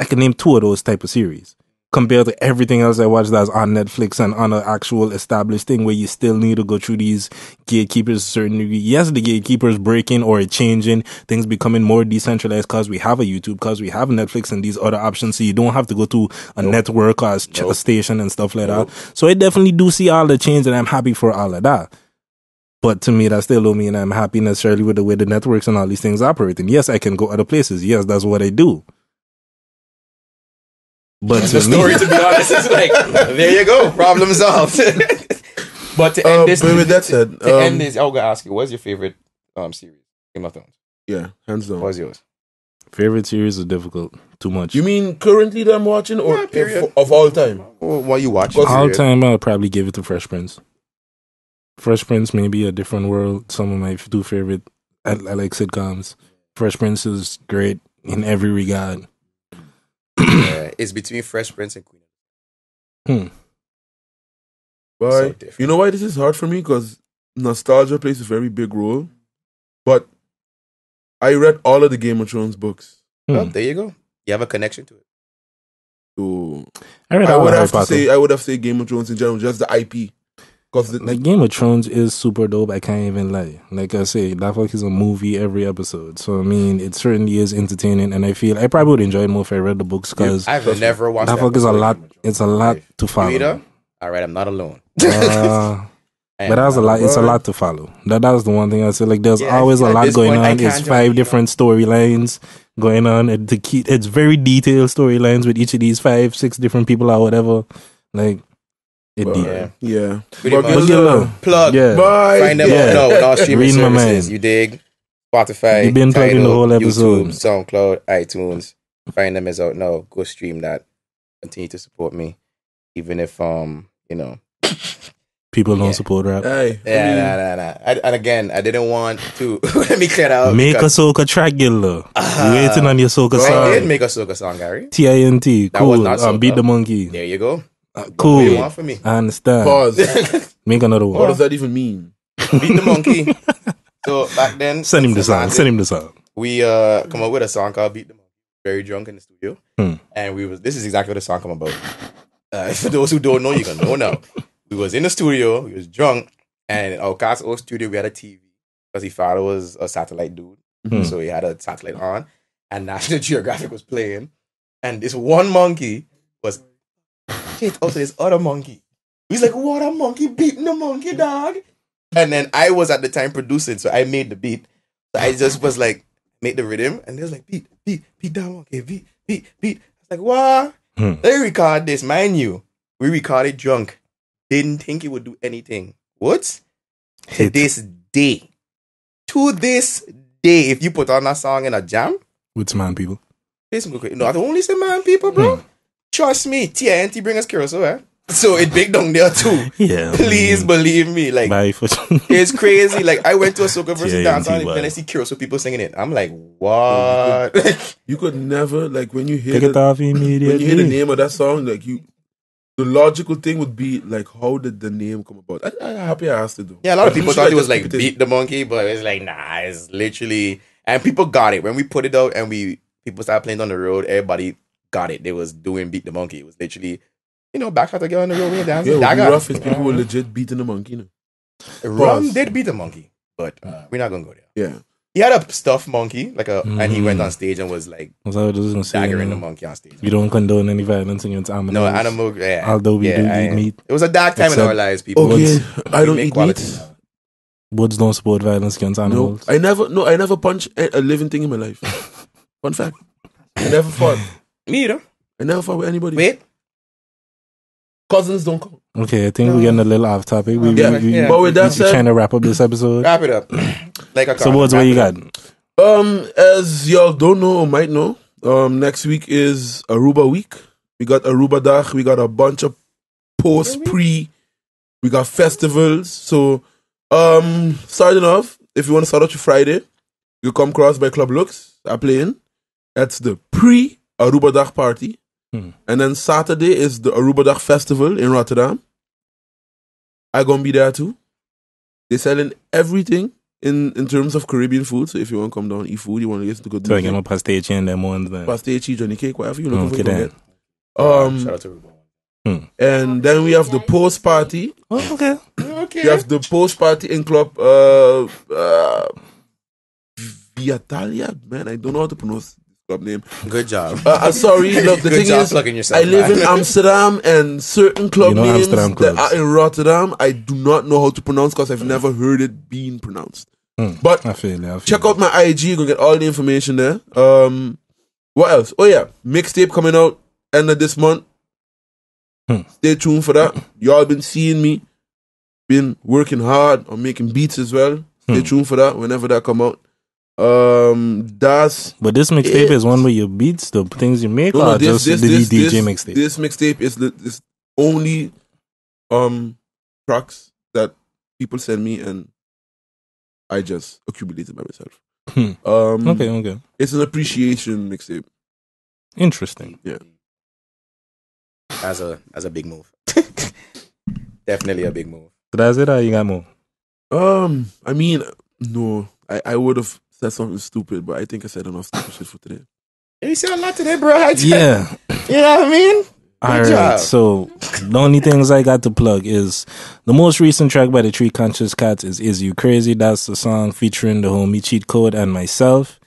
I can name 2 of those type of series compared to everything else I watch that's on Netflix and on an actual established thing where you still need to go through these gatekeepers to a certain degree. Yes, the gatekeepers breaking or changing, things becoming more decentralized because we have a YouTube, because we have Netflix and these other options, so you don't have to go to a network or a station and stuff like that. So I definitely do see all the change and I'm happy for all of that. But to me, that still don't mean I'm happy necessarily with the way the networks and all these things operate. And yes, I can go other places. Yes, that's what I do. But The story, to be honest, is like, there you go, problem solved. But to end this, but with that said, to end this, I'm gonna ask you, what's your favorite series? Game of Thrones. yeah, hands down. What's yours? favorite series is difficult. Too much. You mean currently that I'm watching, or Yeah, period. of all time? What you watch? All time, I'll probably give it to Fresh Prince. Fresh Prince may be a different world. Some of my 2 favorite. I like sitcoms. Fresh Prince is great in every regard. Yeah, it's between Fresh Prince and Queen. Why? So different. You know why this is hard for me? Because nostalgia plays a very big role. But I read all of the Game of Thrones books. Well, there you go. You have a connection to it. So I read I all would Harry have to Potter. say Game of Thrones in general, just the IP. Because Like Game of Thrones is super dope. I can't even lie. Like I say, that fuck is a movie every episode. So I mean, it certainly is entertaining, and I feel I probably would enjoy it more if I read the books because I've never watched that fuck is a episode of lot. Game of Thrones. It's a lot to You follow. either? All right, I'm not alone. But that's a lot. It's a lot to follow. That's the one thing I say. Like, there's Yeah, always a at lot this going point, I on. It's can't 5 just, different storylines going on. And it's very detailed storylines with each of these 5, 6 different people or whatever. Like, it deep. Yeah. yeah. Pretty But much. good Gilda. luck. Plug. Yeah. Bye. Find them Yeah. out now with all streaming Read my services. mind. You dig? Spotify, You've been plugging Tidal, the whole episode. YouTube, SoundCloud, iTunes. Find them as out now. Go stream that. Continue to support me, even if People don't Yeah. support rap. Hey, Nah. And again, I didn't want to let me clear that out. Make a because soca track, Gilda. We waiting on your soca I did song. make a soca song, Gary. TINT. That Cool. was not soca. Beat the monkey. There you go. What do you Cool. want from me? I understand. pause. Make another What one. does that even mean? Beat the monkey. So back then, Send him the song. Atlantic, Send him the song. we come up with a song called Beat the Monkey. Very drunk in the studio. And this is exactly what the song come about. For those who don't know, you can know now. We was in the studio, we was drunk, and in our cast old studio we had a TV because his father was a satellite dude. So he had a satellite on, and National Geographic was playing, and this one monkey was shit out to this other monkey. He's like, what, a monkey beating the monkey, dog? And then I was at the time producing, so I made the beat. So I just was like, make the rhythm, and they was like, beat that monkey, beat. I was like, what? Let me record this, mind you. We recorded drunk. Didn't think it would do anything. What? To this day, to this day, if you put on that song in a jam, With man people. no, I don't only say man people, bro. Trust me, TNT bring us Curacao, eh? So it big down there too. Yeah. Please believe me. Like, Bye for it's crazy. Like, I went to a soca versus TNT, dance and wow. then I see Curacao people singing it. I'm like, what? You could never, like, when you hear Take it off immediately. when you hear the name of that song, like, the logical thing would be like, how did the name come about? I'm happy I asked it though. Yeah, a lot of people thought it was just like Beat the Monkey, but it's like, nah, it's literally, and people got it. When we put it out and people started playing on the road, everybody got it. They was doing Beat the Monkey. It was literally, backshot to get on the road and dancing. Yeah, what rough is people were legit beating the monkey. Rum did beat the monkey, but we're not gonna go there. Yeah. He had a stuffed monkey, and he went on stage and was like daggering the monkey on stage. You don't condone any violence against animals. No, animal. Yeah, although we do eat meat. It was a dark time in our lives, people. Okay, I don't eat meat. Woods don't support violence against animals. No, I never punched a living thing in my life. Fun fact. I never fought. Me either. I never fought with anybody. Wait. Cousins don't count. Okay, I think we're getting a little off topic. But with that said, trying to wrap up this episode. Wrap it up. Like a so what's what you got? As y'all don't know or might know, next week is Aruba week. We got Aruba Dag. We got a bunch of post-pre. We got festivals. So, starting off, if you want to start out your Friday, you come cross by Club Lux. I'm playing. That's the pre-Aruba Dag party. And then Saturday is the Aruba Dag Festival in Rotterdam. I'm going to be there too. They're selling everything in terms of Caribbean food. So if you want to come down, eat food, you want to listen to good music. So I get my pastiche and them ones then. Pastiche, Johnny Cake, whatever you're looking for. Shout out to Aruba. And then we have the post party. Oh, okay. We have the post party in Club Viatalia. Man, I don't know how to pronounce club name. Good job. Sorry, look, the thing is, I live in Amsterdam, and certain club names that are in Rotterdam, I do not know how to pronounce because I've never heard it being pronounced. But I feel check out my IG, you're going to get all the information there. What else? Oh yeah, mixtape coming out end of this month. Stay tuned for that. Y'all been seeing me, been working hard on making beats as well. Stay tuned for that whenever that come out. But this mixtape is one where you beats the things you make, or just the DJ mixtape? This mixtape is only tracks that people send me and I just accumulated by myself. Okay. It's an appreciation mixtape. Interesting. Yeah. As a big move. Definitely a big move. So that's it, or you got more? I mean, no. I would have said something stupid, but I think I said enough stupid shit for today. You said a lot today, bro. Yeah. You know what I mean? Alright, so the only things I got to plug is the most recent track by the Three Conscious Cats is You Crazy. That's the song featuring the homie Cheat Code and myself.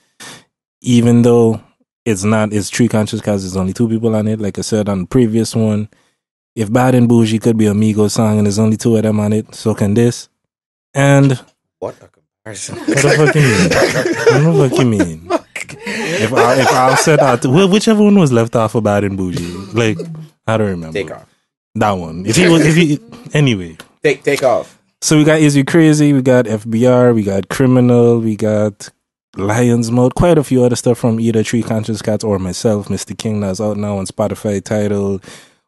Even though it's Three Conscious Cats, there's only two people on it. Like I said on the previous one, if Bad and Bougie could be a Migos song and there's only two of them on it, so can this. And what a comparison. What the fuck you mean? If I said that, whichever one was left off of Bad and Bougie, like I don't remember. Take off that one. Anyway. Take off. So we got Is You Crazy, we got FBR, we got Criminal, we got Lion's Mode, quite a few other stuff from either Three Conscious Cats or myself, Mr. King, that's out now on Spotify, Tidal,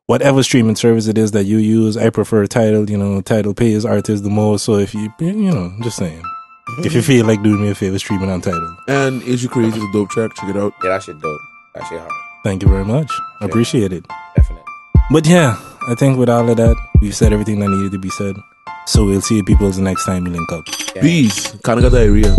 whatever streaming service it is that you use. I prefer Tidal. Tidal pays artists the most. So if you just saying. If you feel like doing me a favor, streaming on Tidal. And Is You Crazy is a dope track. Check it out. Yeah, that shit dope. That shit hard. Thank you very much. I appreciate it. Definitely. But yeah, I think with all of that, we've said everything that needed to be said. So we'll see you people the next time we link up. Peace. Kinda got diarrhea.